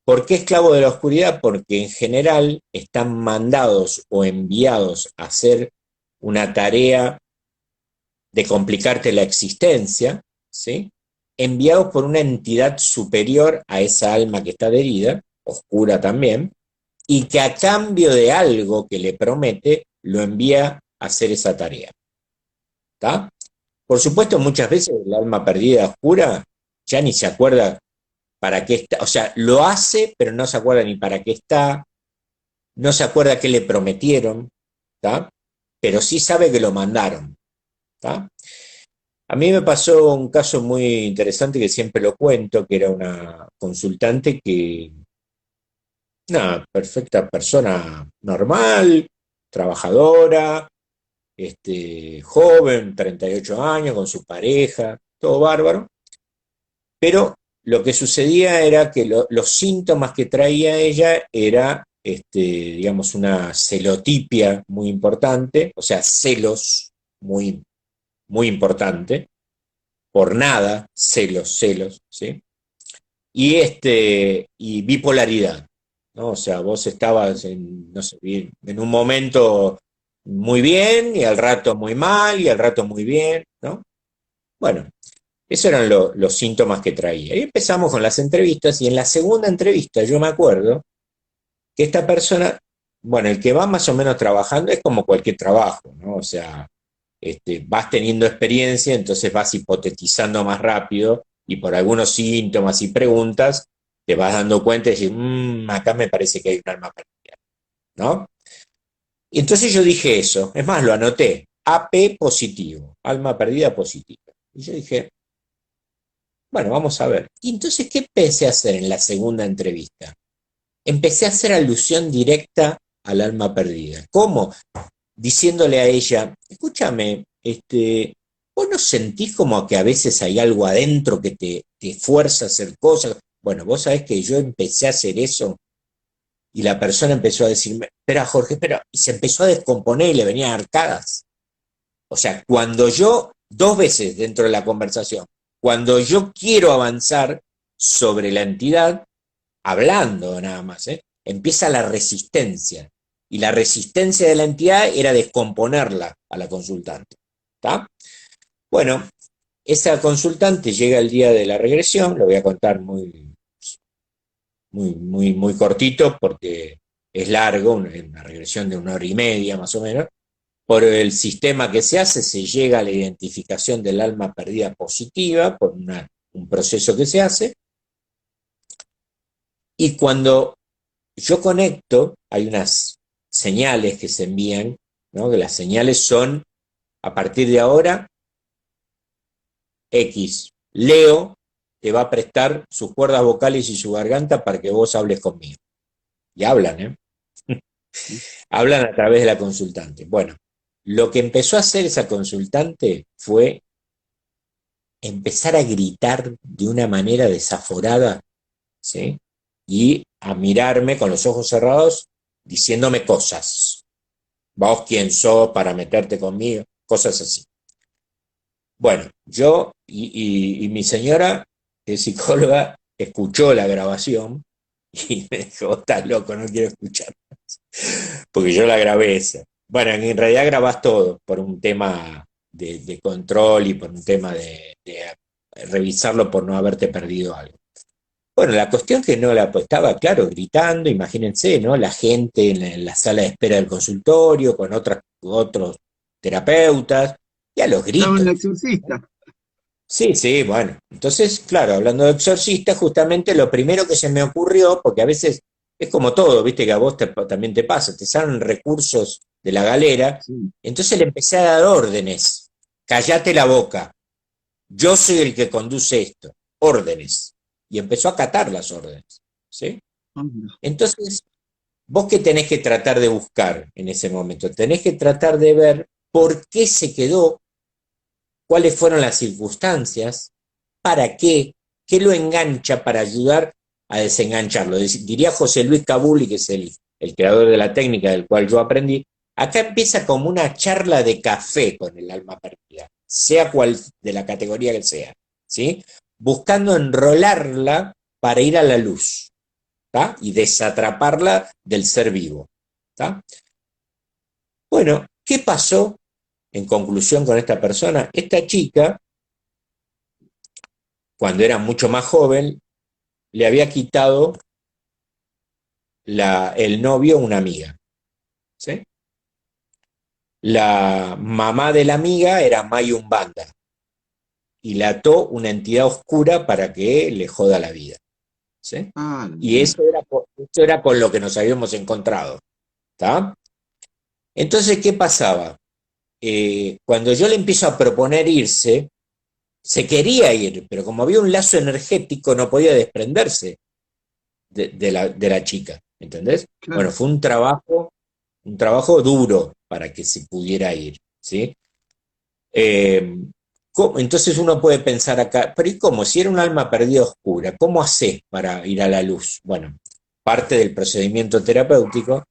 ¿Por qué esclavo de la oscuridad? Porque en general están mandados o enviados a hacer una tarea de complicarte la existencia, ¿sí? Enviados por una entidad superior a esa alma que está adherida, oscura también, y que a cambio de algo que le promete, lo envía a hacer esa tarea, ¿está? Por supuesto, muchas veces el alma perdida oscura ya ni se acuerda para qué está, o sea, lo hace, pero no se acuerda ni para qué está, no se acuerda qué le prometieron, ¿tá? Pero sí sabe que lo mandaron, ¿tá? A mí me pasó un caso muy interesante que siempre lo cuento, que era una consultante que, una perfecta persona normal, trabajadora, joven, 38 años, con su pareja, todo bárbaro, pero lo que sucedía era que los síntomas que traía ella era, digamos, una celotipia muy importante, o sea, celos muy, muy importante, por nada, celos, celos, ¿sí? Y bipolaridad, ¿no? O sea, vos estabas en, no sé, en un momento muy bien y al rato muy mal y al rato muy bien, ¿no? Bueno, esos eran los síntomas que traía. Y empezamos con las entrevistas y en la segunda entrevista yo me acuerdo que esta persona, bueno, el que va más o menos trabajando es como cualquier trabajo, ¿no? O sea, vas teniendo experiencia, entonces vas hipotetizando más rápido y por algunos síntomas y preguntas te vas dando cuenta y decir, acá me parece que hay un alma perdida, ¿no? Y entonces yo dije eso, es más, lo anoté, AP positivo, alma perdida positiva. Y yo dije, Bueno, vamos a ver. Y entonces, ¿qué empecé a hacer en la segunda entrevista? Empecé a hacer alusión directa al alma perdida. ¿Cómo? Diciéndole a ella, escúchame, vos no sentís como que a veces hay algo adentro que te fuerza a hacer cosas. Bueno, vos sabés que yo empecé a hacer eso y la persona empezó a decirme, espera Jorge, espera, y se empezó a descomponer y le venían arcadas. O sea, cuando yo, dos veces dentro de la conversación, cuando yo quiero avanzar sobre la entidad, hablando nada más, empieza la resistencia. Y la resistencia de la entidad era descomponerla a la consultante. ¿Está? Bueno, esa consultante llega el día de la regresión, lo voy a contar muy cortito porque es largo, una regresión de 1 hora y media más o menos. Por el sistema que se hace, se llega a la identificación del alma perdida positiva, por un proceso que se hace, y cuando yo conecto, hay unas señales que se envían, ¿no? Que las señales son, a partir de ahora, X. Leo te va a prestar sus cuerdas vocales y su garganta para que vos hables conmigo. Y hablan, ¿eh? Hablan a través de la consultante. Bueno, lo que empezó a hacer esa consultante fue empezar a gritar de una manera desaforada, ¿sí? Y a mirarme con los ojos cerrados, diciéndome cosas. ¿Vos quién sos para meterte conmigo? Cosas así. Bueno, yo y mi señora, que es psicóloga, escuchó la grabación y me dijo, vos estás loco, no quiero escuchar más. Porque yo la grabé esa. Bueno, en realidad grabás todo por un tema de control y por un tema de revisarlo por no haberte perdido algo. Bueno, la cuestión que no la pues, estaba, claro, gritando, imagínense, ¿no? La gente en la sala de espera del consultorio, con otros terapeutas, y a los Estaba en gritos. la exorcista. Sí, sí, bueno. Entonces, claro, hablando de exorcista, justamente lo primero que se me ocurrió, porque a veces es como todo, viste que a vos también te pasa, te salen recursos de la galera, Sí. entonces le empecé a dar órdenes. Callate la boca, yo soy el que conduce esto, órdenes. Y empezó a acatar las órdenes, ¿sí? Anda. Entonces, vos qué tenés que tratar de buscar en ese momento, tenés que tratar de ver por qué se quedó, cuáles fueron las circunstancias, para qué lo engancha para ayudar a desengancharlo. Diría José Luis Cabuli, que es el creador de la técnica del cual yo aprendí, acá empieza como una charla de café con el alma perdida, sea cual de la categoría que sea, ¿sí? Buscando enrolarla para ir a la luz, ¿tá? Y desatraparla del ser vivo, ¿tá? Bueno, ¿qué pasó en conclusión con esta persona? Esta chica, cuando era mucho más joven, le había quitado el novio a una amiga, ¿sí? La mamá de la amiga era Mayumbanda y la ató una entidad oscura para que le joda la vida, ¿sí? Ah, la Y mierda. eso era con lo que nos habíamos encontrado, ¿está? Entonces, ¿qué pasaba? Cuando yo le empiezo a proponer irse, se quería ir, pero como había un lazo energético no podía desprenderse de la chica, ¿entendés? Bueno, Claro. fue un trabajo duro para que se pudiera ir, ¿sí? Eh, entonces uno puede pensar acá, pero ¿y cómo? Si era un alma perdida oscura, ¿cómo haces para ir a la luz? Bueno, parte del procedimiento terapéutico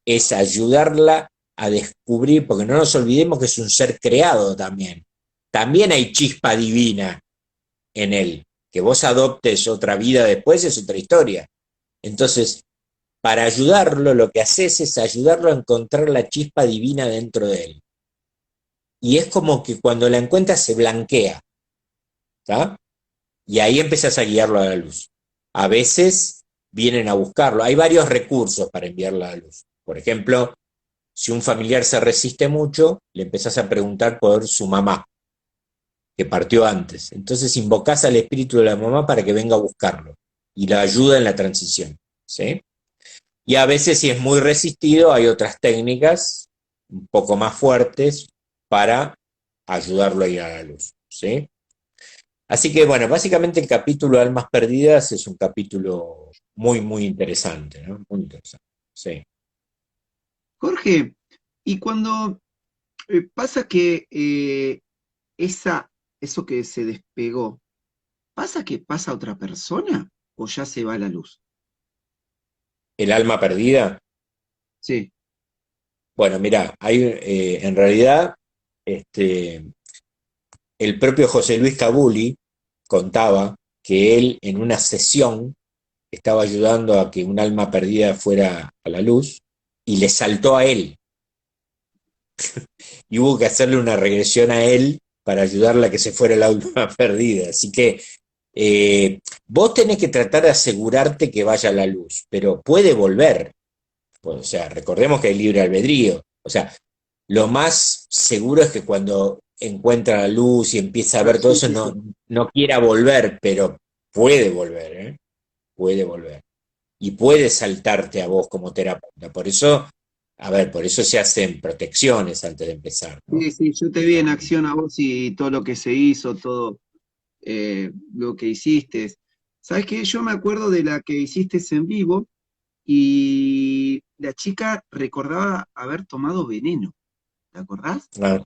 es ayudarla a descubrir, porque no nos olvidemos que es un ser creado también. También hay chispa divina en él. Que vos adoptes otra vida después es otra historia. Entonces, para ayudarlo, lo que haces es ayudarlo a encontrar la chispa divina dentro de él. Y es como que cuando la encuentras se blanquea, ¿está? Y ahí empezás a guiarlo a la luz. A veces vienen a buscarlo. Hay varios recursos para enviarlo a la luz. Por ejemplo, si un familiar se resiste mucho, le empezás a preguntar por su mamá, que partió antes. Entonces invocás al espíritu de la mamá para que venga a buscarlo y la ayuda en la transición, ¿sí? Y a veces, si es muy resistido, hay otras técnicas un poco más fuertes para ayudarlo a ir a la luz, ¿sí? Así que bueno, básicamente el capítulo de Almas Perdidas es un capítulo muy, muy interesante, ¿no? Muy interesante. Sí. Jorge, y cuando pasa que eso que se despegó, ¿pasa que pasa a otra persona o ya se va la luz? El alma perdida. Sí. Bueno, mira, hay en realidad este, el propio José Luis Cabuli contaba que él en una sesión estaba ayudando a que un alma perdida fuera a la luz y le saltó a él y hubo que hacerle una regresión a él para ayudarle a que se fuera el alma perdida. Así que vos tenés que tratar de asegurarte que vaya a la luz, pero puede volver. Pues, o sea, recordemos que hay libre albedrío. O sea, lo más seguro es que cuando encuentra la luz y empieza a Ah, ver todo sí, eso, sí, no, sí. no quiera volver, pero puede volver, ¿eh? Puede volver. Y puede saltarte a vos como terapeuta. Por eso, a ver, por eso se hacen protecciones antes de empezar, ¿no? Sí, sí, yo te vi en acción a vos y todo lo que se hizo, todo lo que hiciste. ¿Sabes qué? Yo me acuerdo de la que hiciste en vivo y la chica recordaba haber tomado veneno. ¿Te acordás? Ah,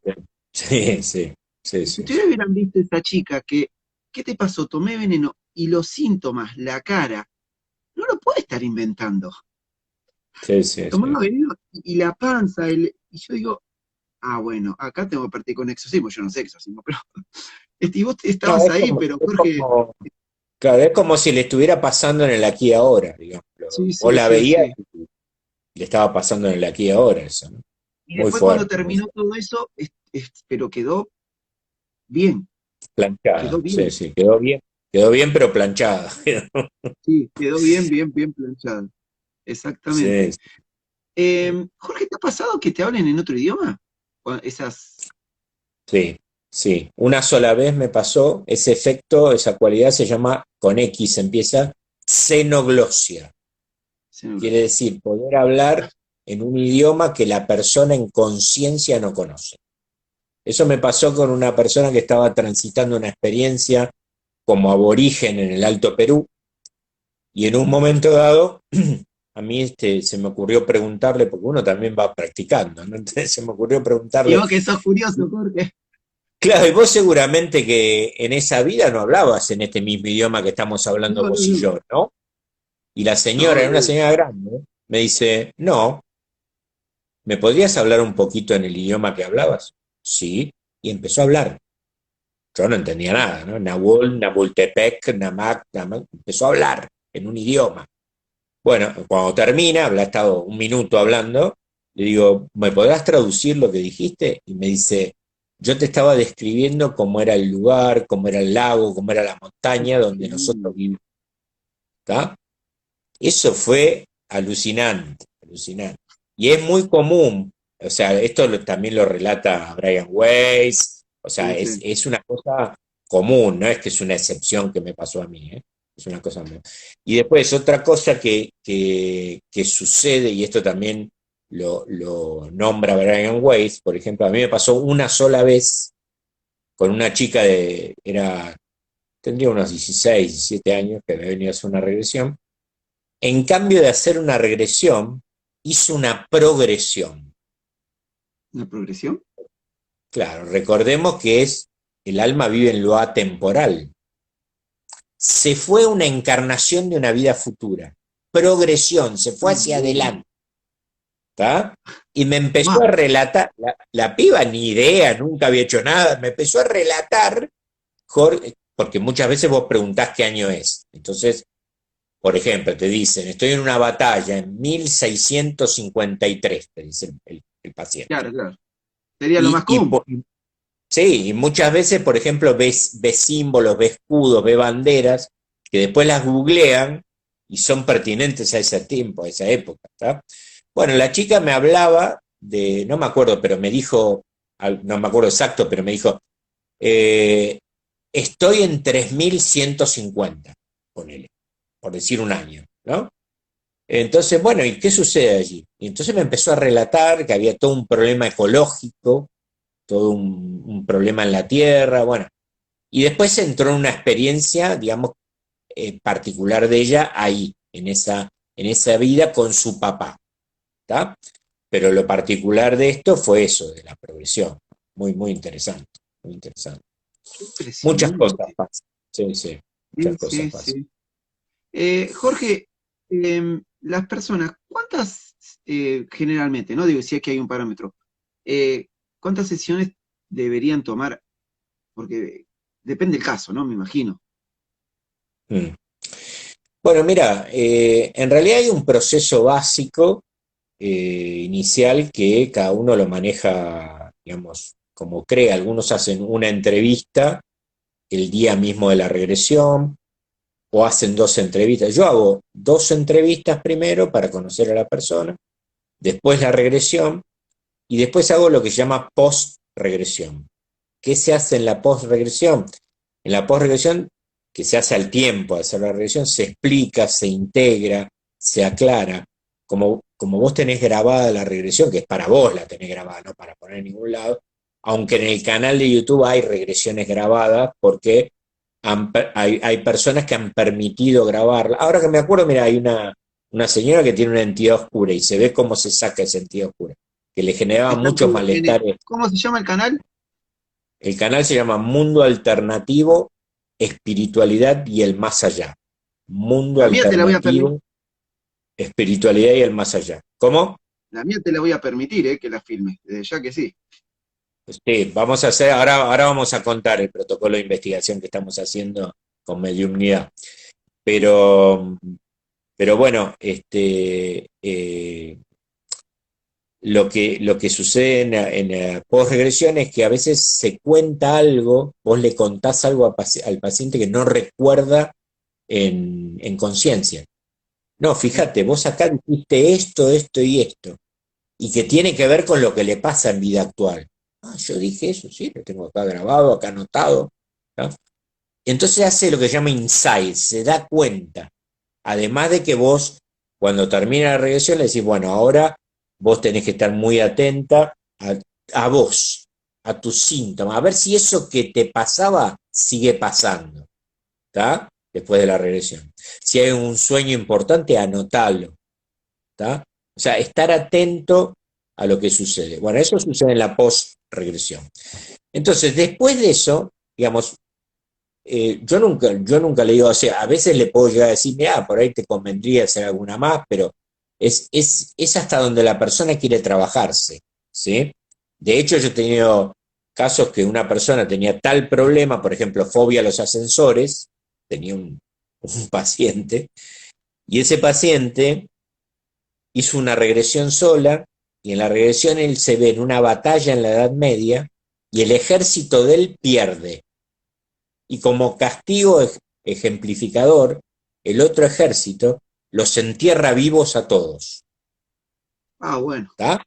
sí, sí, sí, Y si sí, ustedes hubieran visto a esta chica que, ¿qué te pasó? Tomé veneno y los síntomas, la cara, no lo puede estar inventando. sí, sí, sí. Tomaba veneno y la panza, y yo digo, ah, bueno, acá tengo que partir con exorcismo, yo no sé exorcismo, pero y vos No, estabas ahí, pero Jorge, claro, es como si le estuviera pasando en el aquí y ahora, digamos. sí, Vos sí, la sí, veías sí. y le estaba pasando en el aquí y ahora eso, ¿no? Y Muy después cuando fuerte, muy terminó fuerte. todo eso, pero quedó bien, quedó Planchada, sí, bien, sí, quedó bien, pero planchada. sí, quedó bien, bien, bien planchada. Exactamente. Sí, Jorge, ¿te ha pasado que te hablen en otro idioma? Esas. sí, sí. Una sola vez me pasó, ese efecto, esa cualidad se llama, con X empieza, xenoglosia. Quiere Escenografía. decir poder hablar en un idioma que la persona en conciencia no conoce. Eso me pasó con una persona que estaba transitando una experiencia como aborigen en el Alto Perú y en un momento dado a mí se me ocurrió preguntarle, porque uno también va practicando, ¿no? Entonces se me ocurrió Y preguntarle, vos que sos curioso, Jorge. claro, y vos seguramente que en esa vida no hablabas en este mismo idioma que estamos hablando No, no, vos y no. yo, ¿no? Y la señora, No, era una señora grande, me dice, no, ¿me podrías hablar un poquito en el idioma que hablabas? Sí, y empezó a hablar. Yo no entendía nada, ¿no? Nahuel, Nabultepec, Namak, Namak, empezó a hablar en un idioma. Bueno, cuando termina, habla estado un minuto hablando, le digo, ¿me podrás traducir lo que dijiste? Y me dice, yo te estaba describiendo cómo era el lugar, cómo era el lago, cómo era la montaña qué donde nosotros lindo. vivimos. ¿Tá? Eso fue alucinante, alucinante. Y es muy común, o sea, también lo relata Brian Weiss, o sea, Sí, sí. es una cosa común, no es que es una excepción que me pasó a mí, ¿eh? Es una cosa muy... Y después otra cosa que sucede, y esto también lo nombra Brian Weiss, por ejemplo, a mí me pasó una sola vez con una chica tendría unos 16, 17 años, que había venido a hacer una regresión, en cambio de hacer una regresión, hizo una progresión. ¿Una progresión? Claro, recordemos que el alma vive en lo atemporal. Se fue una encarnación de una vida futura. Progresión, se fue Ah, hacia bueno. adelante. ¿Tá? Y me empezó Tomá. a relatar, la piba ni idea, nunca había hecho nada, me empezó a relatar, Jorge, porque muchas veces vos preguntás qué año es. Entonces, por ejemplo, te dicen, estoy en una batalla en 1653, te dice el paciente. Claro, claro. Sería lo Y, más y, común. sí, y muchas veces, por ejemplo, ves símbolos, ves escudos, ves banderas, que después las googlean y son pertinentes a ese tiempo, a esa época. ¿Tá? Bueno, la chica me hablaba de, no me acuerdo, pero me dijo, no me acuerdo exacto, pero me dijo, eh, estoy en 3150, ponele, por decir un año, ¿no? Entonces, bueno, ¿y qué sucede allí? Y entonces me empezó a relatar que había todo un problema ecológico, todo un problema en la tierra, bueno. Y después entró en una experiencia, digamos, particular de ella ahí, en esa vida con su papá, ¿tá? Pero lo particular de esto fue eso, de la progresión. Muy, muy interesante, muy interesante. Muchas cosas Impresionante. pasan. Sí, sí, muchas Sí, cosas sí, pasan. sí. Jorge, las personas, ¿cuántas generalmente, no digo si es que hay un parámetro, cuántas sesiones deberían tomar? Porque depende del caso, ¿no? Me imagino. Mm. Bueno, mira, en realidad hay un proceso básico inicial que cada uno lo maneja, digamos, como cree. Algunos hacen una entrevista el día mismo de la regresión o hacen dos entrevistas. Yo hago dos entrevistas primero para conocer a la persona, después la regresión y después hago lo que se llama post-regresión. ¿Qué se hace en la post-regresión? En la post-regresión, que se hace al tiempo de hacer la regresión, se explica, se integra, se aclara. Como vos tenés grabada la regresión, que es para vos la tenés grabada, no para poner en ningún lado, aunque en el canal de YouTube hay regresiones grabadas porque hay personas que han permitido grabarla. Ahora que me acuerdo, mira, hay una señora que tiene una entidad oscura y se ve cómo se saca esa entidad oscura, que le generaba Está muchos todo malestares. ¿cómo se llama el canal? El canal se llama Mundo Alternativo, Espiritualidad y el Más Allá. Mundo La mía te la voy a permitir, Alternativo, Espiritualidad y el Más Allá. ¿Cómo? la mía te la voy a permitir, que la filme, desde ya que sí. Sí, vamos a hacer, ahora vamos a contar el protocolo de investigación que estamos haciendo con mediumnidad. Pero, pero bueno, lo que sucede en posregresión es que a veces se cuenta algo, vos le contás algo al paciente que no recuerda en conciencia. No, fíjate, vos acá dijiste esto, esto y esto, y que tiene que ver con lo que le pasa en vida actual. Ah, yo dije eso, sí, lo tengo acá grabado, acá anotado, ¿no? Entonces hace lo que se llama insight, se da cuenta. Además de que vos, cuando termina la regresión, le decís, bueno, ahora vos tenés que estar muy atenta a vos, a tus síntomas, a ver si eso que te pasaba sigue pasando, ¿está? Después de la regresión. Si hay un sueño importante, anotalo, ¿está? O sea, estar atento a lo que sucede. Bueno, eso sucede en la post-regresión. Entonces, después de eso, digamos, yo nunca le digo, o sea, a veces le puedo llegar a decir, mira, por ahí te convendría hacer alguna más, pero es hasta donde la persona quiere trabajarse, ¿sí? De hecho, yo he tenido casos que una persona tenía tal problema, por ejemplo, fobia a los ascensores, tenía un paciente, y ese paciente hizo una regresión sola, y en la regresión él se ve en una batalla en la Edad Media, y el ejército de él pierde y como castigo ejemplificador, el otro ejército los entierra vivos a todos. Ah, bueno. ¿Tá?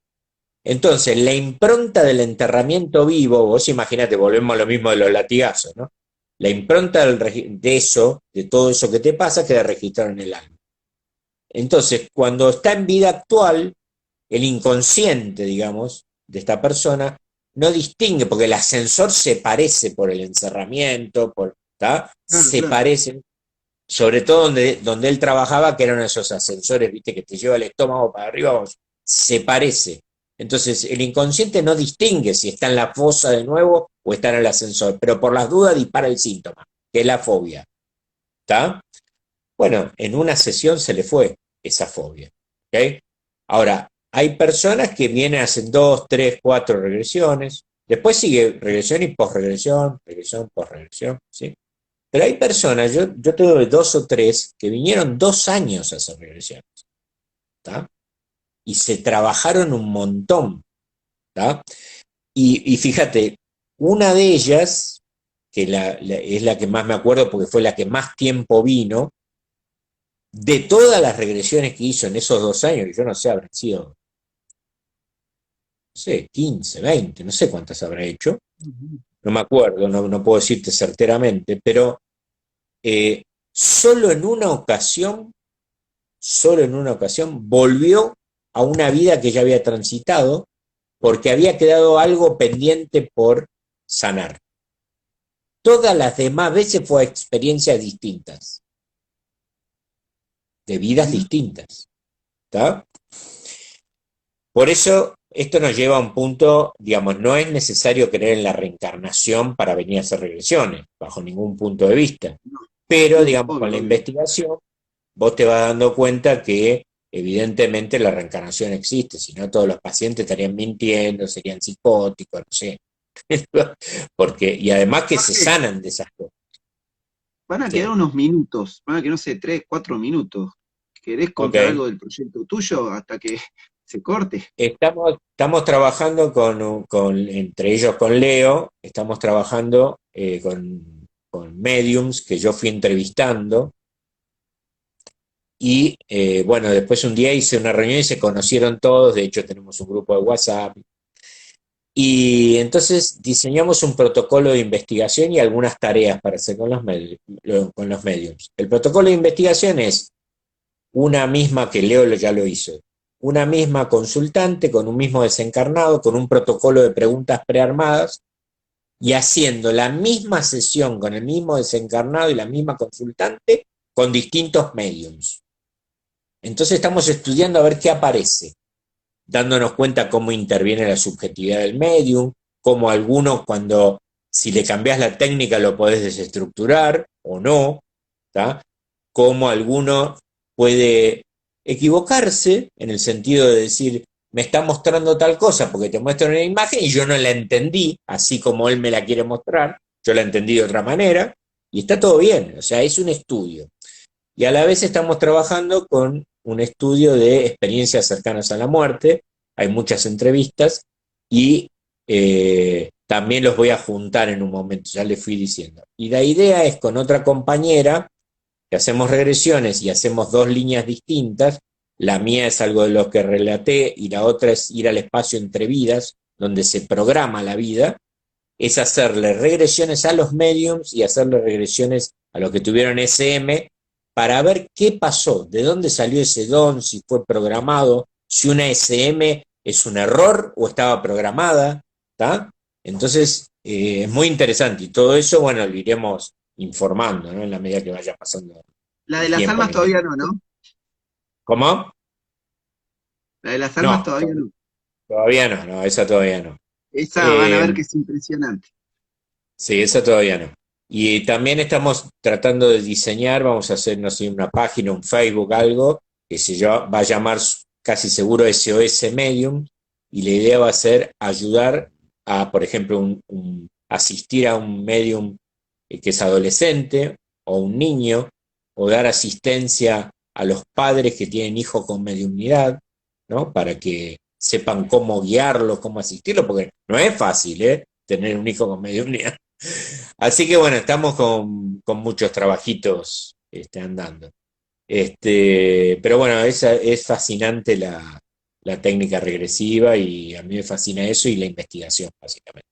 Entonces, la impronta del enterramiento vivo, vos imaginate, volvemos a lo mismo de los latigazos, ¿no? La impronta de eso, de todo eso que te pasa, queda registrado en el alma. Entonces, cuando está en vida actual, el inconsciente, digamos, de esta persona, no distingue, porque el ascensor se parece por el encerramiento, ¿tá? Claro, Se claro. parecen, sobre todo donde él trabajaba, que eran esos ascensores, viste, que te lleva el estómago para arriba, vamos, se parece. Entonces, el inconsciente no distingue si está en la fosa de nuevo o está en el ascensor, pero por las dudas dispara el síntoma, que es la fobia. ¿Está? Bueno, en una sesión se le fue esa fobia. ¿Okay? Ahora, hay personas que vienen, hacen 2, 3, 4 regresiones, después sigue regresión y regresión, posregresión, ¿sí? Pero hay personas, yo tuve 2 o 3 que vinieron 2 años a hacer regresiones, ¿tá? Y se trabajaron un montón, ¿tá? Y fíjate, una de ellas, que es la que más me acuerdo porque fue la que más tiempo vino, de todas las regresiones que hizo en esos 2 años, que yo no sé, habrán sido, no sé, 15, 20, no sé cuántas habrá hecho, Ujú. no me acuerdo, no puedo decirte certeramente, pero eh, solo en una ocasión, solo en una ocasión, volvió a una vida que ya había transitado porque había quedado algo pendiente por sanar. todas las demás veces fue a experiencias distintas, de vidas distintas. ¿Está? Por eso, esto nos lleva a un punto, digamos, no es necesario creer en la reencarnación para venir a hacer regresiones, bajo ningún punto de vista. No, Pero, no, digamos, con obvio, la obvio. investigación, vos te vas dando cuenta que evidentemente la reencarnación existe, si no todos los pacientes estarían mintiendo, serían psicóticos, no sé. Porque, y además que se Jorge, sanan de esas cosas. van a quedar Sí. unos minutos, van a quedar, no sé, 3, 4 minutos. ¿Querés contar Ok. algo del proyecto tuyo hasta que se corte? Estamos trabajando entre ellos con Leo, estamos trabajando con mediums que yo fui entrevistando y bueno, después un día hice una reunión y se conocieron todos, de hecho tenemos un grupo de WhatsApp y entonces diseñamos un protocolo de investigación y algunas tareas para hacer con los mediums. El protocolo de investigación es una misma, que Leo ya lo hizo, una misma consultante con un mismo desencarnado, con un protocolo de preguntas prearmadas y haciendo la misma sesión con el mismo desencarnado y la misma consultante con distintos mediums. Entonces estamos estudiando a ver qué aparece, dándonos cuenta cómo interviene la subjetividad del medium, cómo algunos cuando si le cambias la técnica lo podés desestructurar o no, ¿tá? Cómo alguno puede equivocarse en el sentido de decir, me está mostrando tal cosa porque te muestra una imagen y yo no la entendí, así como él me la quiere mostrar, yo la entendí de otra manera, y está todo bien, o sea, es un estudio. Y a la vez estamos trabajando con un estudio de experiencias cercanas a la muerte, hay muchas entrevistas y también los voy a juntar en un momento, ya les fui diciendo. Y la idea es con otra compañera que hacemos regresiones y hacemos dos líneas distintas, la mía es algo de lo que relaté y la otra es ir al espacio entre vidas, donde se programa la vida, es hacerle regresiones a los mediums y hacerle regresiones a los que tuvieron SM para ver qué pasó, de dónde salió ese don, si fue programado, si una SM es un error o estaba programada, ¿está? Entonces, es muy interesante y todo eso, bueno, lo iremos informando, ¿no? En la medida que vaya pasando La de el las tiempo en almas la todavía no, investigación. ¿no? ¿Cómo? La de las almas No, todavía no. todavía no, no, esa todavía no. Esa van a ver Eh, que es impresionante. Sí, esa todavía no. Y también estamos tratando de diseñar, vamos a hacer, no sé, una página, un Facebook, algo, que va a llamar casi seguro SOS Medium, y la idea va a ser ayudar a, por ejemplo, asistir a un medium que es adolescente o un niño, o dar asistencia a los padres que tienen hijos con mediunidad, ¿no? Para que sepan cómo guiarlo, cómo asistirlo, porque no es fácil, ¿eh? Tener un hijo con mediunidad. Así que bueno, estamos con muchos trabajitos andando. Pero bueno, es fascinante la técnica regresiva y a mí me fascina eso y la investigación, básicamente.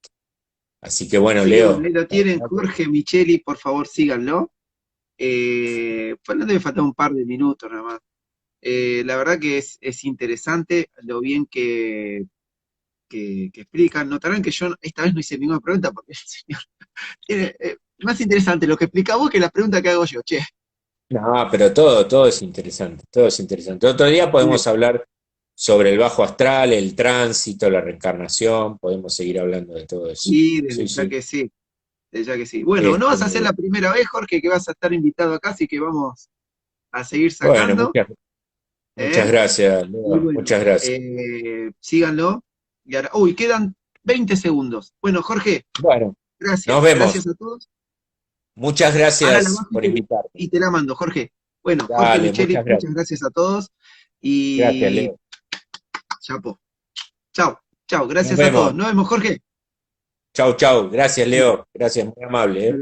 Así que bueno, Así que bueno, Leo, ahí lo la tienen, verdad Jorge Micheli, por favor síganlo. Pues no debe faltar un par de minutos nada más. La verdad que es interesante lo bien que explican. Notarán que yo esta vez no hice ninguna pregunta porque el señor tiene más interesante lo que explica vos que la pregunta que hago yo, che. no, pero todo es interesante, todo es interesante. Otro día podemos Bien. hablar sobre el bajo astral, el tránsito, la reencarnación, podemos seguir hablando de todo eso. Sí, Sí, desde ya sí. que sí, desde ya que sí. Bueno, no Este, vas a ser la primera vez, Jorge, que vas a estar invitado acá, así que vamos a seguir bueno, sacando, muchas ¿eh? gracias, Y Leo, bueno, muchas gracias. síganlo. Y ahora, uy, quedan 20 segundos. Bueno, Jorge, Bueno, nos gracias, vemos. gracias a todos. Muchas Ahora la gracias bajo por invitarme. y te la mando, Jorge. Bueno, Jorge Dale, Micheli, muchas muchas gracias. gracias a todos Gracias, y Leo. chapo. Chao, chao, Nos gracias a todos. vemos. Nos vemos, Jorge. Chau, chau. Gracias, Leo. Gracias, muy amable, ¿eh?